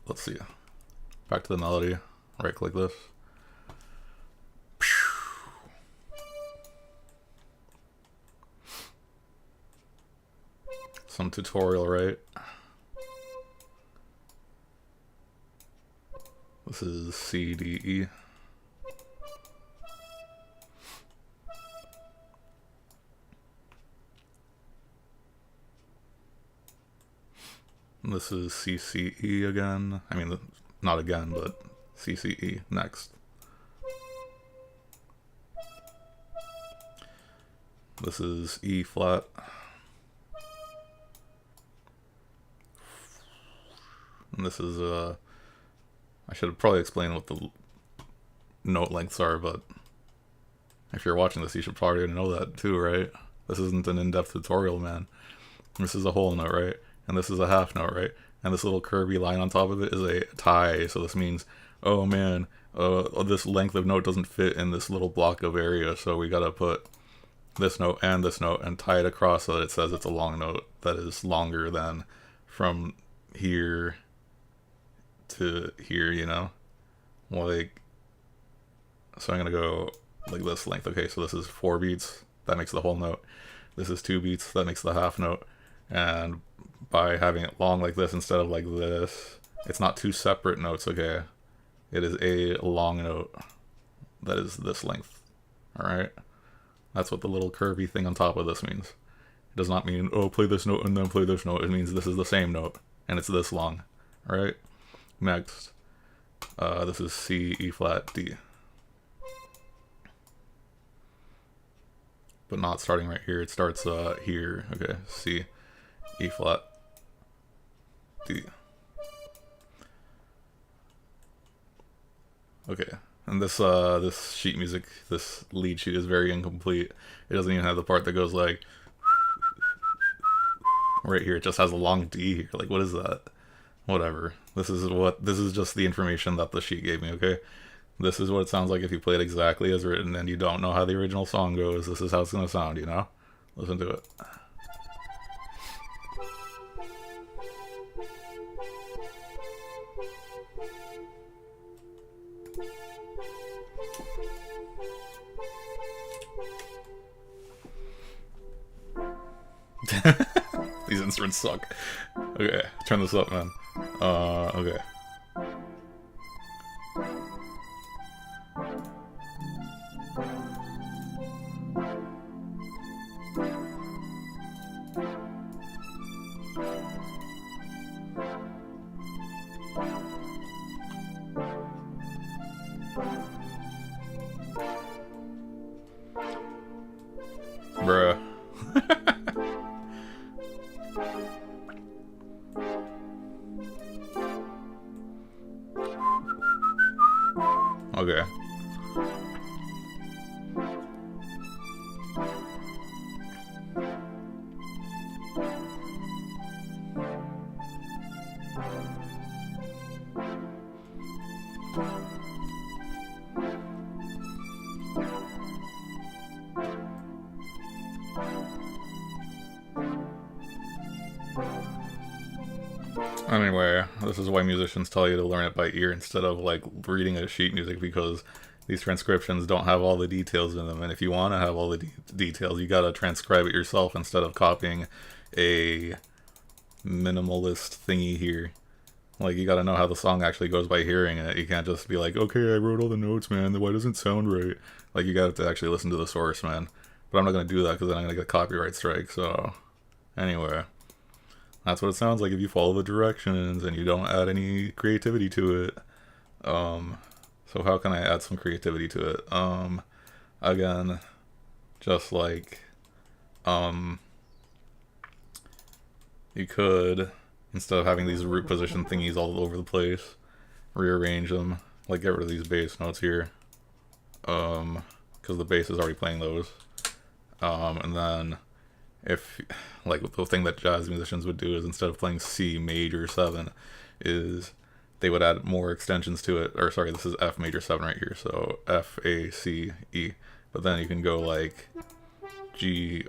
Let's see. Back to the melody. Right click this. Some tutorial, right? This is C, D, E. This is C, C, E again. I mean, not again, but C, C, E next. This is E flat. And this is, I should probably explain what the note lengths are, but if you're watching this, you should probably know that too, right? This isn't an in-depth tutorial, man. This is a whole note, right? And this is a half note, right? And this little curvy line on top of it is a tie, so this means, oh man, this length of note doesn't fit in this little block of area, so we gotta put this note and tie it across so that it says it's a long note that is longer than from here to here, you know? Like, so I'm gonna go like this length. Okay, so this is 4 beats, that makes the whole note. This is 2 beats, that makes the half note. And by having it long like this instead of like this, it's not 2 separate notes, okay? It is a long note that is this length, alright? That's what the little curvy thing on top of this means. It does not mean, oh, play this note and then play this note. It means this is the same note, and it's this long, alright? Next, this is C, E flat, D. But not starting right here, it starts here, okay, C, E flat, D. Okay, and this this sheet music, this lead sheet is very incomplete. It doesn't even have the part that goes like right here. It just has a long D here. Like, what is that? Whatever. This is just the information that the sheet gave me, okay? This is what it sounds like if you play it exactly as written and you don't know how the original song goes. This is how it's gonna sound, you know? Listen to it. These instruments suck. Okay, turn this up, man. Okay. Bruh. Okay. Anyway, this is why musicians tell you to learn it by ear instead of like reading a sheet music, because these transcriptions don't have all the details in them, and if you want to have all the details, you gotta transcribe it yourself instead of copying a minimalist thingy here. Like, you gotta know how the song actually goes by hearing it. You can't just be like, okay, I wrote all the notes, man, why doesn't it sound right? Like, you gotta actually listen to the source, man. But I'm not gonna do that because then I'm gonna get a copyright strike, so anyway. That's what it sounds like if you follow the directions and you don't add any creativity to it. So how can I add some creativity to it? Again, just like, you could, instead of having these root position thingies all over the place, rearrange them. Like, get rid of these bass notes here. Because the bass is already playing those. And then if, like, the thing that jazz musicians would do is instead of playing C major 7, is they would add more extensions to it. Or sorry, this is F major 7 right here, so F, A, C, E. But then you can go like G,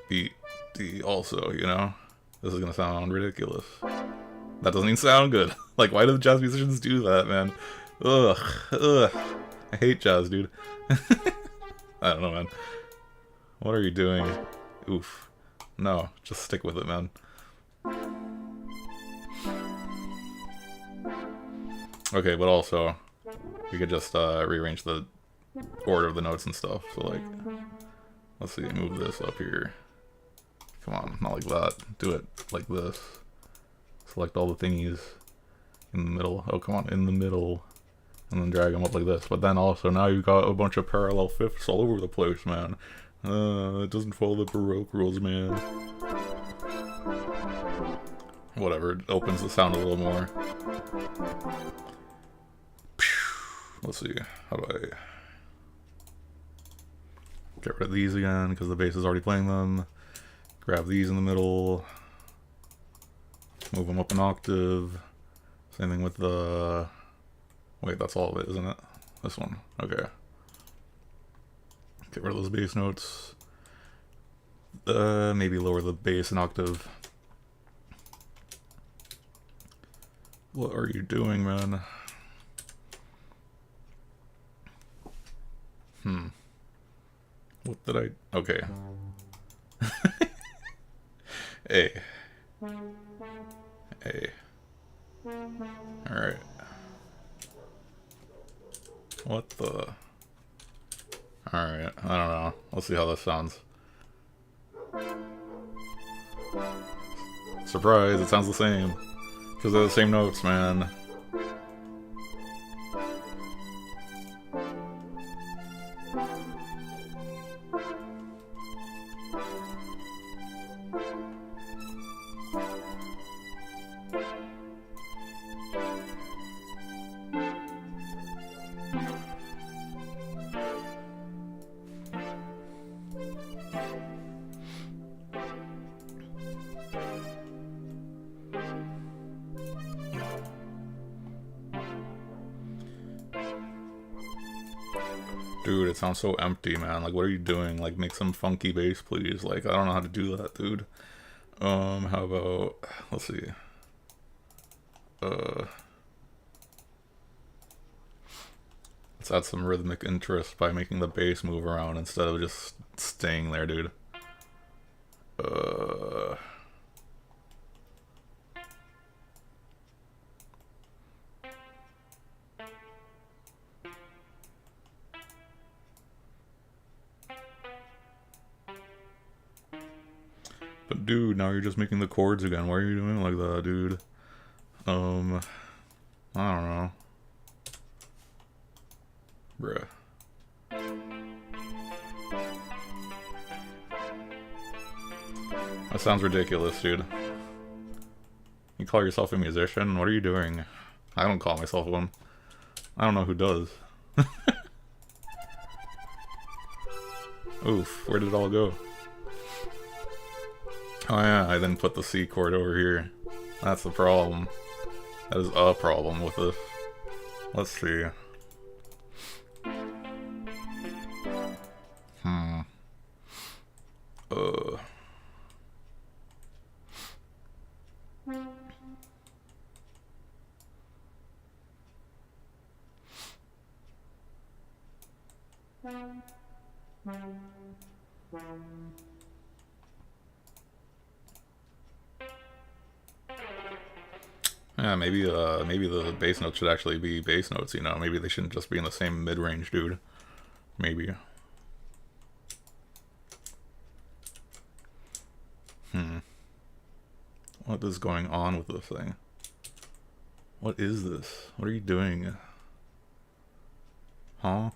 B, D also, you know? This is gonna sound ridiculous. That doesn't even sound good. Like, why do the jazz musicians do that, man? Ugh, ugh. I hate jazz, dude. I don't know, man. What are you doing? Oof. No, just stick with it, man. Okay, but also, we could just rearrange the order of the notes and stuff. So, like, let's see, move this up here. Come on, not like that. Do it like this. Select all the thingies in the middle. Oh, come on, in the middle. And then drag them up like this. But then also, now you've got a bunch of parallel fifths all over the place, man. It doesn't follow the Baroque rules, man. Whatever, it opens the sound a little more. Let's see, how do I get rid of these again, because the bass is already playing them. Grab these in the middle. Move them up an octave. Same thing with the... Wait, that's all of it, isn't it? This one, okay. Get rid of those bass notes. Maybe lower the bass an octave. What are you doing, man? What did I... Okay. A. A. Alright. What the... Alright, I don't know. Let's see how this sounds. Surprise, it sounds the same. Because they're the same notes, man. Dude, it sounds so empty, man. Like, what are you doing? Like, make some funky bass, please. Like, I don't know how to do that, dude. How about... Let's see. Let's add some rhythmic interest by making the bass move around instead of just staying there, dude. But dude, now you're just making the chords again. Why are you doing like that, dude? I don't know. Bruh. That sounds ridiculous, dude. You call yourself a musician? What are you doing? I don't call myself one. I don't know who does. Oof, where did it all go? Oh yeah, I didn't put the C chord over here. That's the problem. That is a problem with this. Let's see. Yeah, maybe the bass notes should actually be bass notes, you know? Maybe they shouldn't just be in the same mid-range, dude. Maybe. What is going on with this thing? What is this? What are you doing? Huh?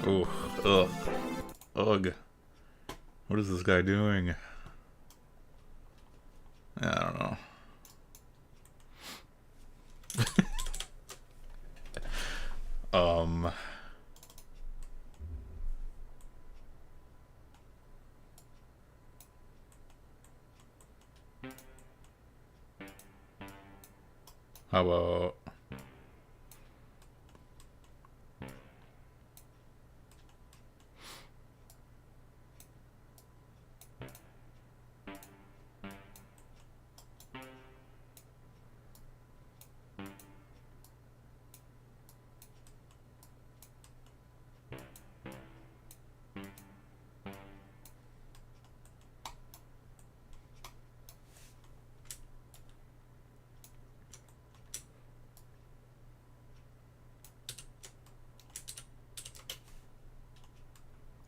Ooh, ugh. Ugh. What is this guy doing? Yeah, I don't know. um. How about...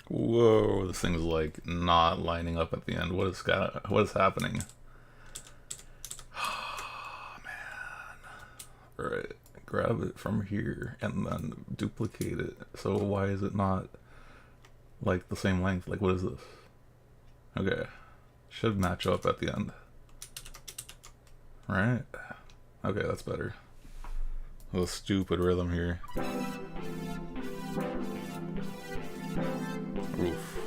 Whoa, this thing's like not lining up at the end. What is happening? Oh, man. Alright, grab it from here and then duplicate it. So why is it not like the same length? Like, what is this? Okay, should match up at the end. Right? Okay, that's better. A little stupid rhythm here. Oof.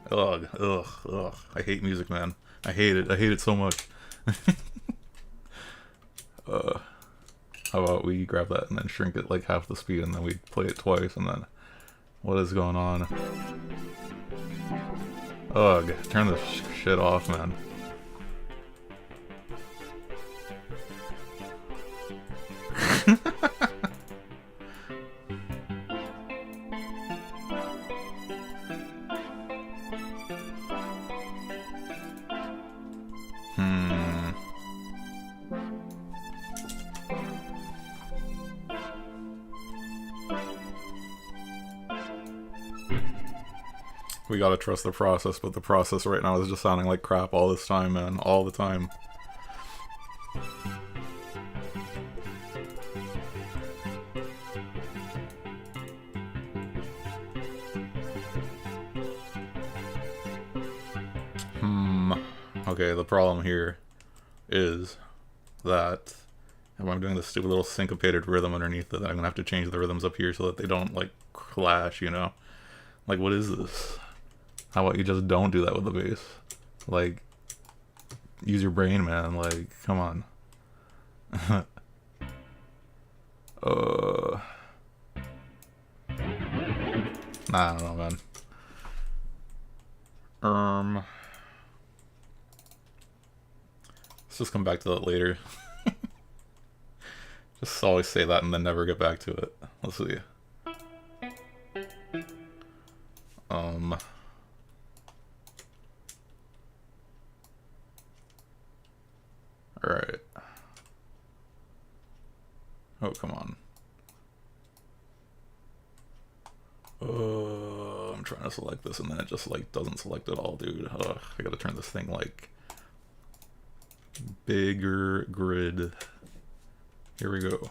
Ugh, ugh, ugh. I hate music, man. I hate it. I hate it so much. How about we grab that and then shrink it like half the speed and then we play it twice and then... What is going on? Ugh, turn this shit off, man. We gotta trust the process, but the process right now is just sounding like crap all this time, man. All the time. Okay, the problem here is that if I'm doing this stupid little syncopated rhythm underneath it, I'm gonna have to change the rhythms up here so that they don't, like, clash, you know? Like, what is this? How about you just don't do that with the bass? Like, use your brain, man. Like, come on. Nah, I don't know, man. Let's just come back to that later. Just always say that and then never get back to it. Let's see. Alright. Oh, come on. I'm trying to select this and then it just, like, doesn't select at all, dude. Ugh, I gotta turn this thing, like, bigger grid. Here we go.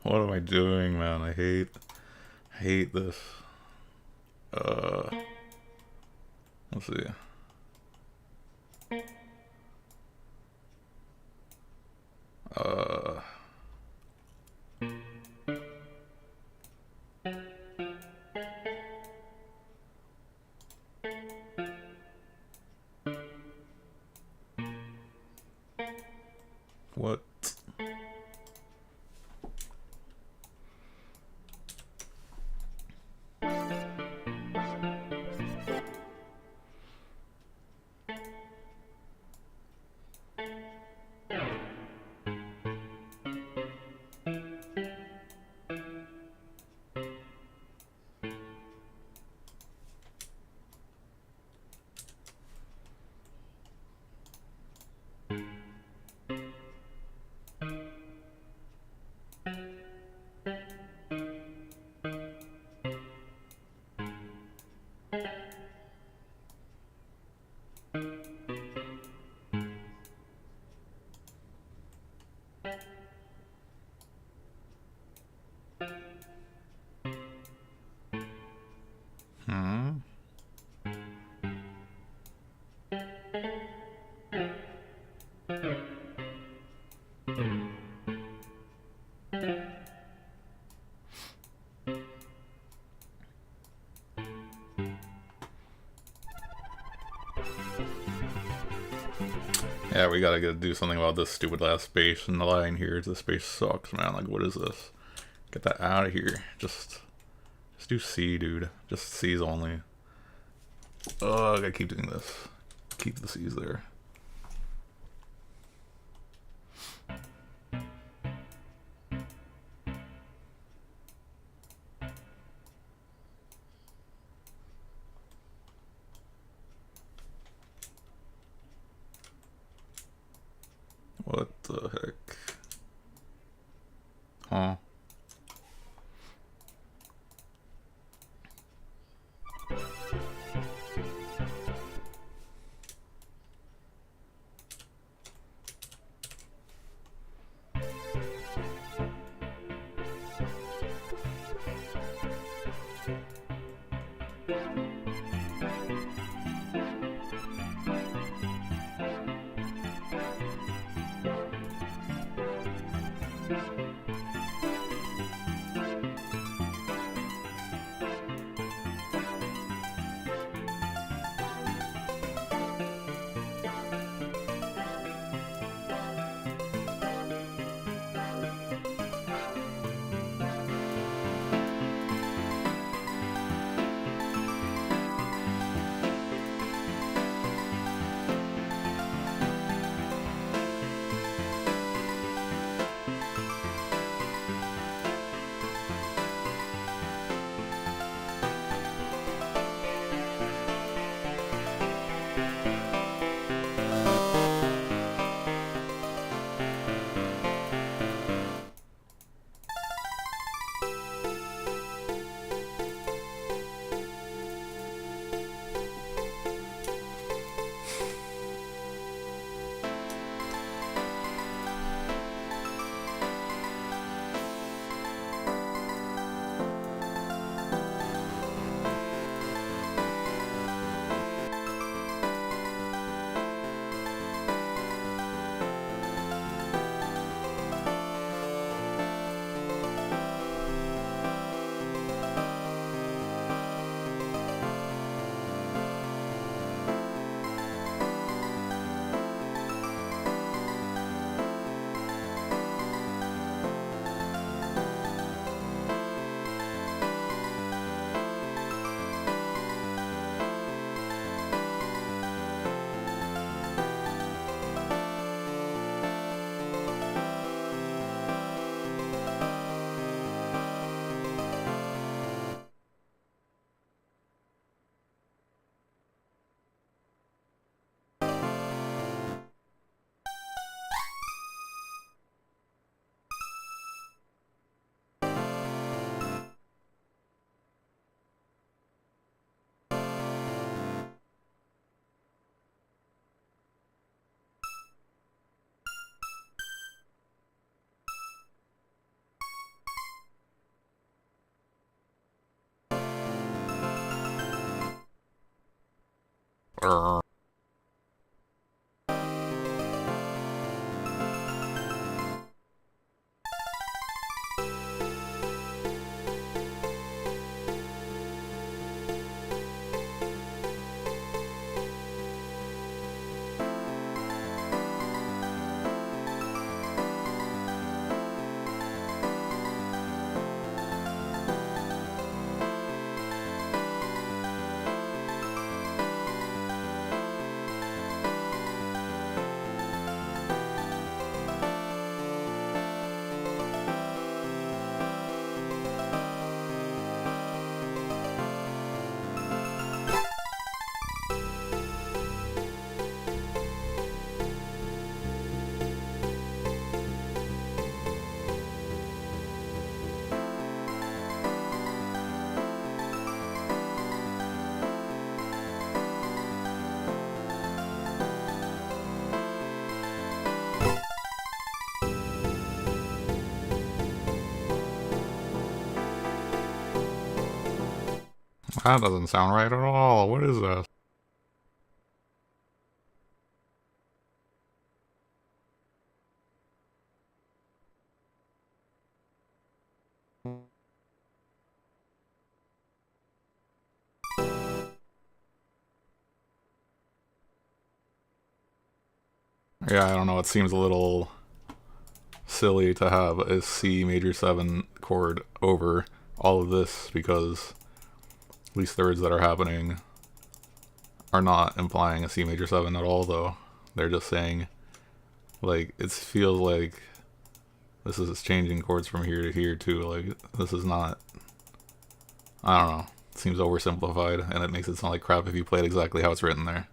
What am I doing, man? I hate this. Let's see. What? Yeah, we gotta do something about this stupid last space in the line here. This space sucks, man. Like, what is this? Get that out of here. Just do C, dude. Just C's only. Ugh, I gotta keep doing this. Keep the C's there. What the heck? Huh? That doesn't sound right at all. What is this? Yeah, I don't know. It seems a little silly to have a C major 7 chord over all of this because these thirds that are happening are not implying a C major 7 at all, though. They're just saying, like, it feels like this is changing chords from here to here, too. Like, this is not, I don't know. It seems oversimplified, and it makes it sound like crap if you play it exactly how it's written there.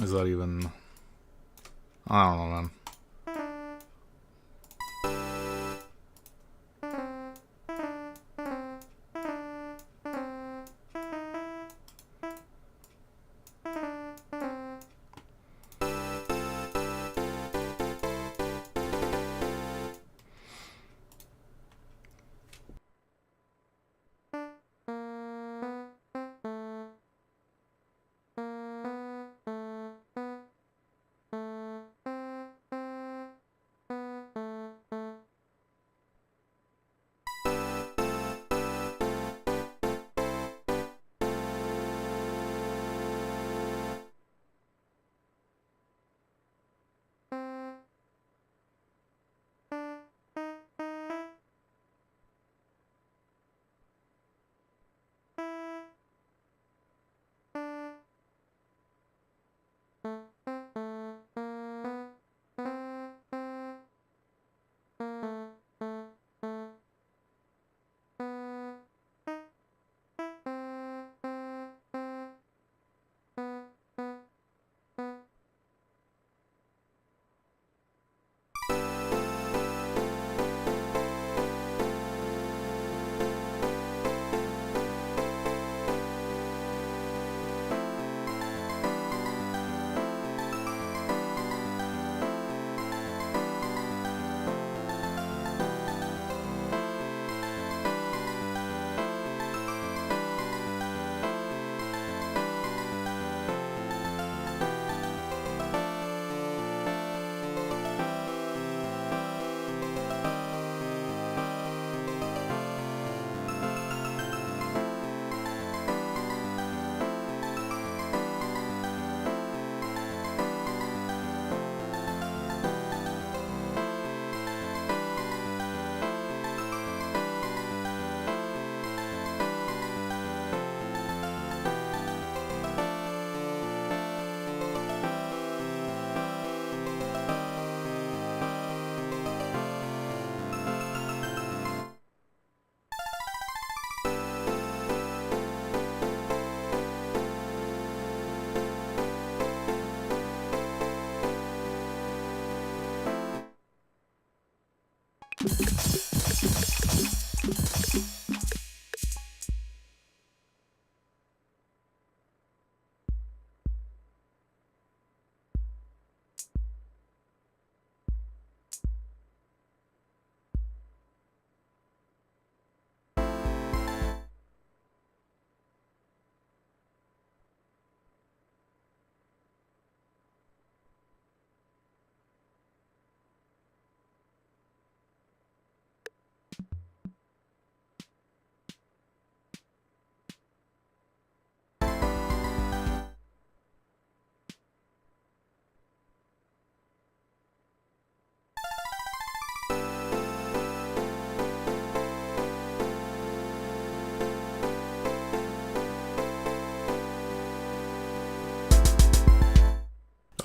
Is that even... I don't know, man.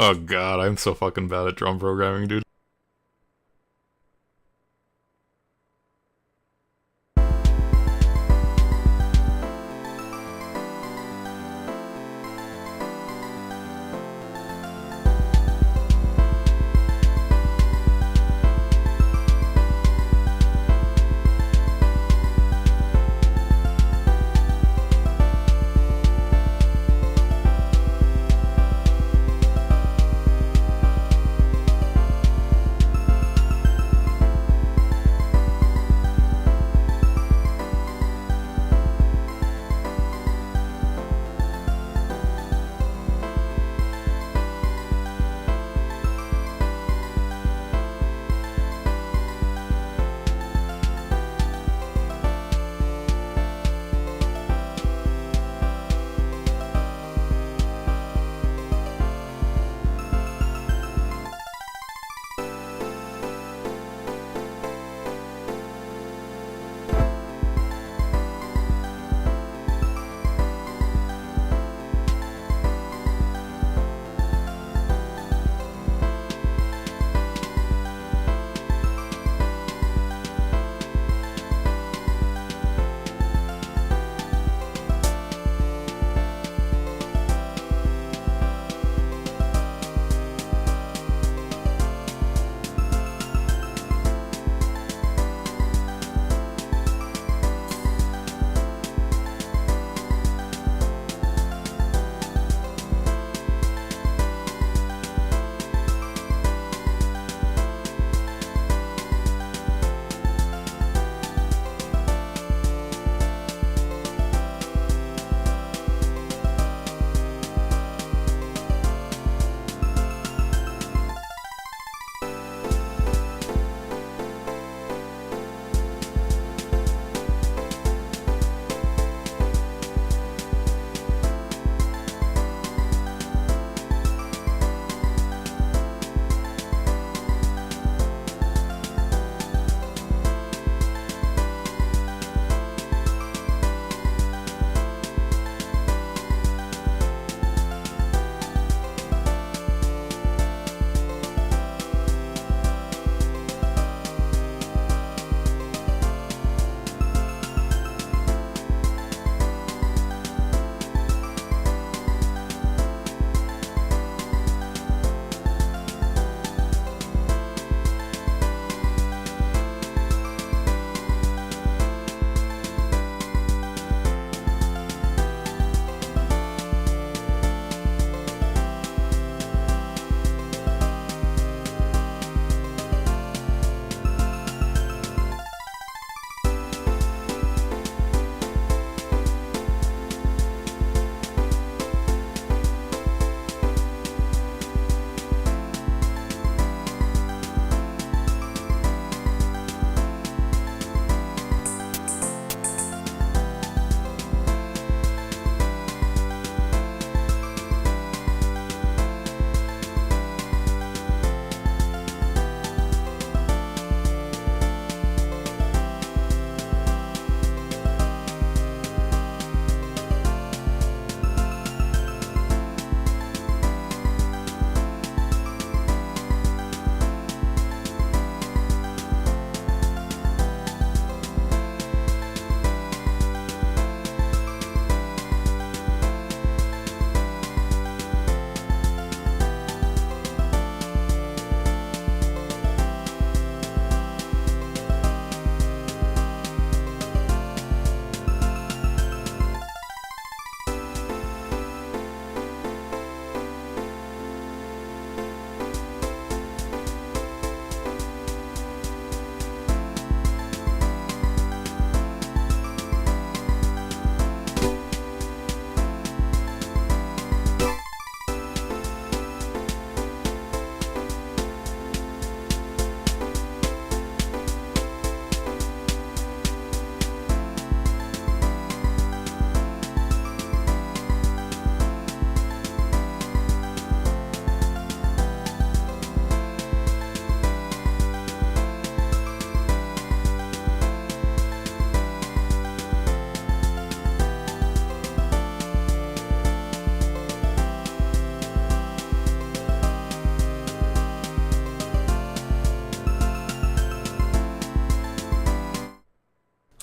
Oh god, I'm so fucking bad at drum programming, dude.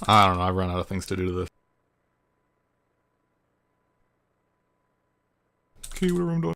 I don't know, I've run out of things to do to this. Okay, what am I doing?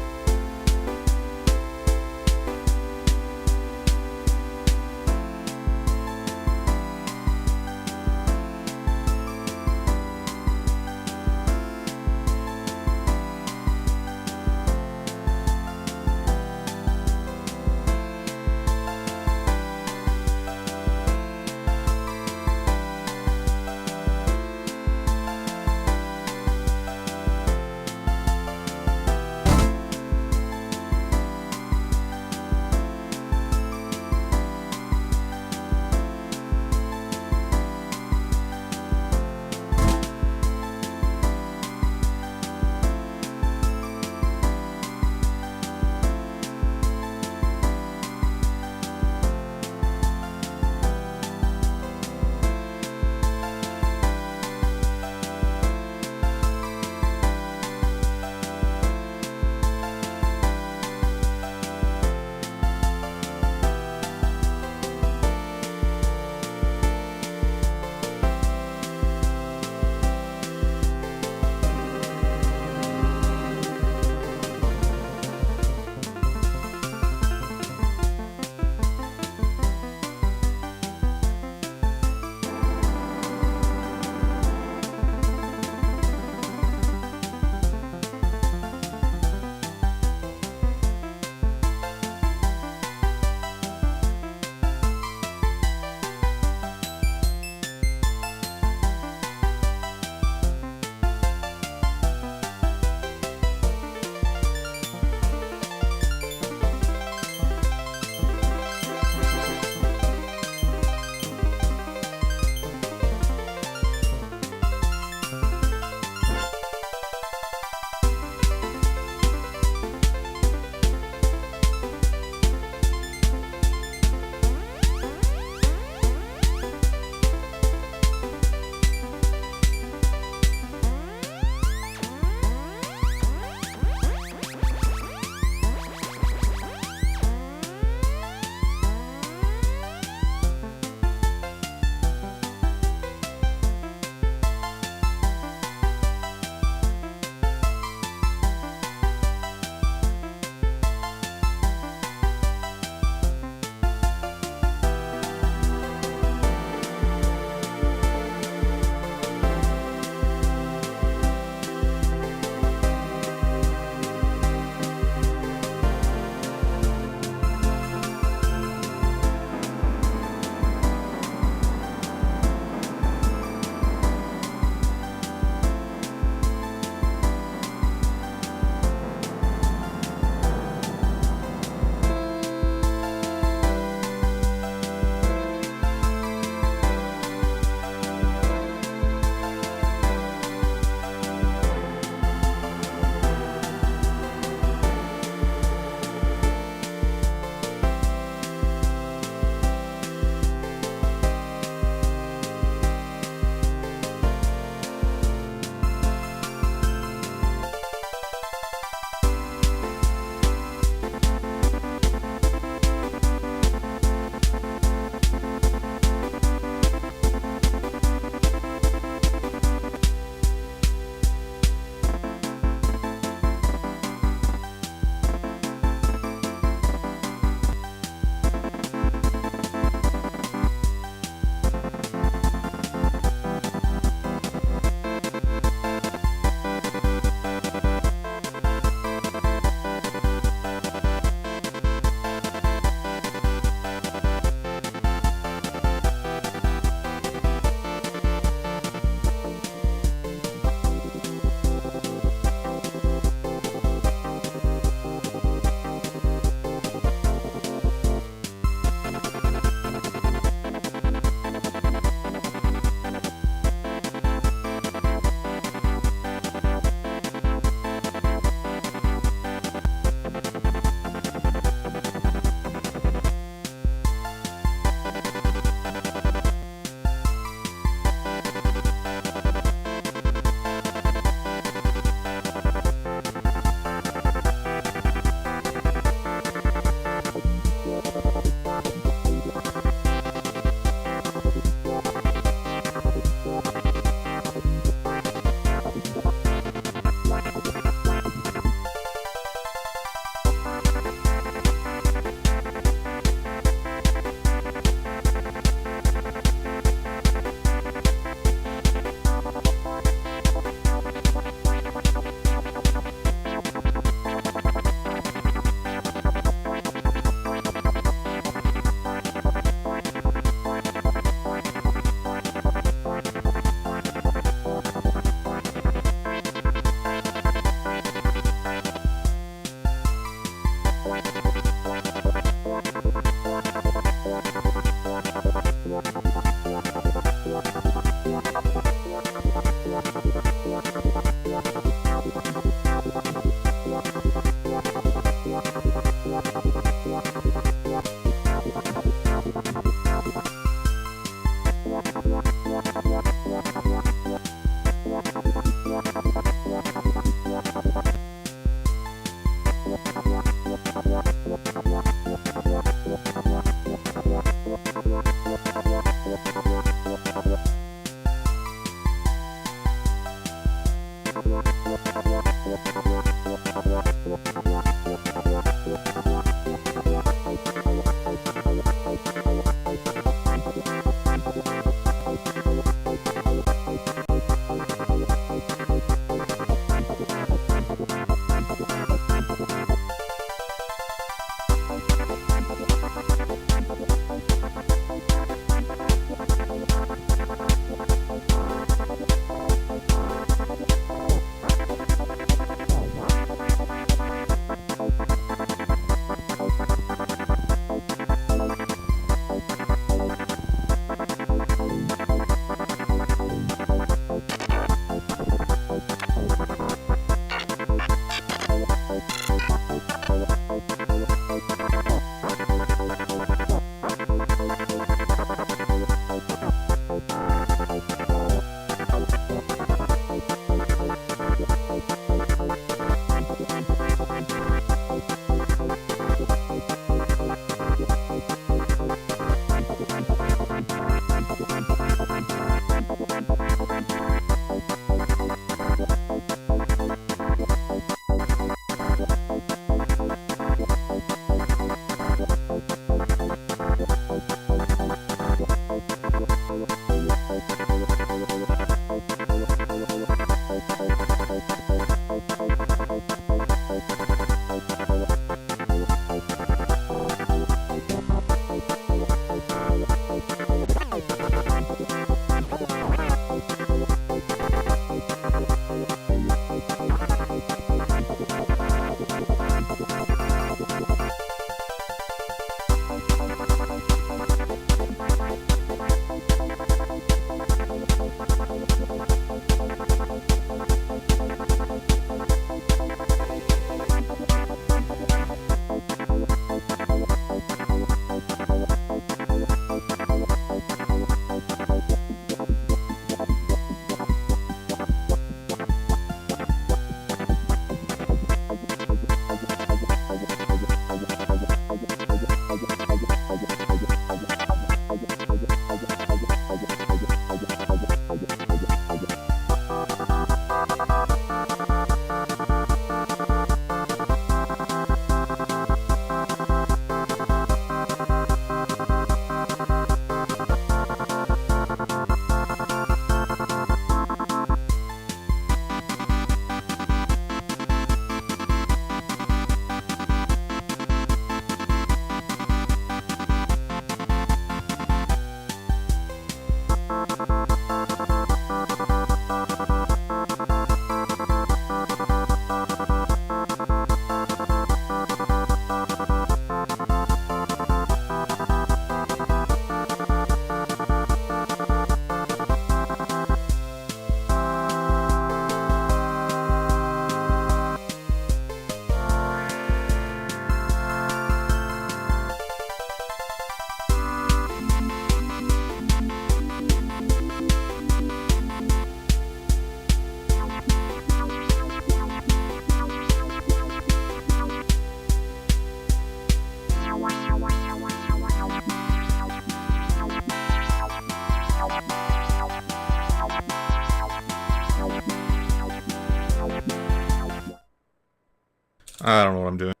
I don't know what I'm doing.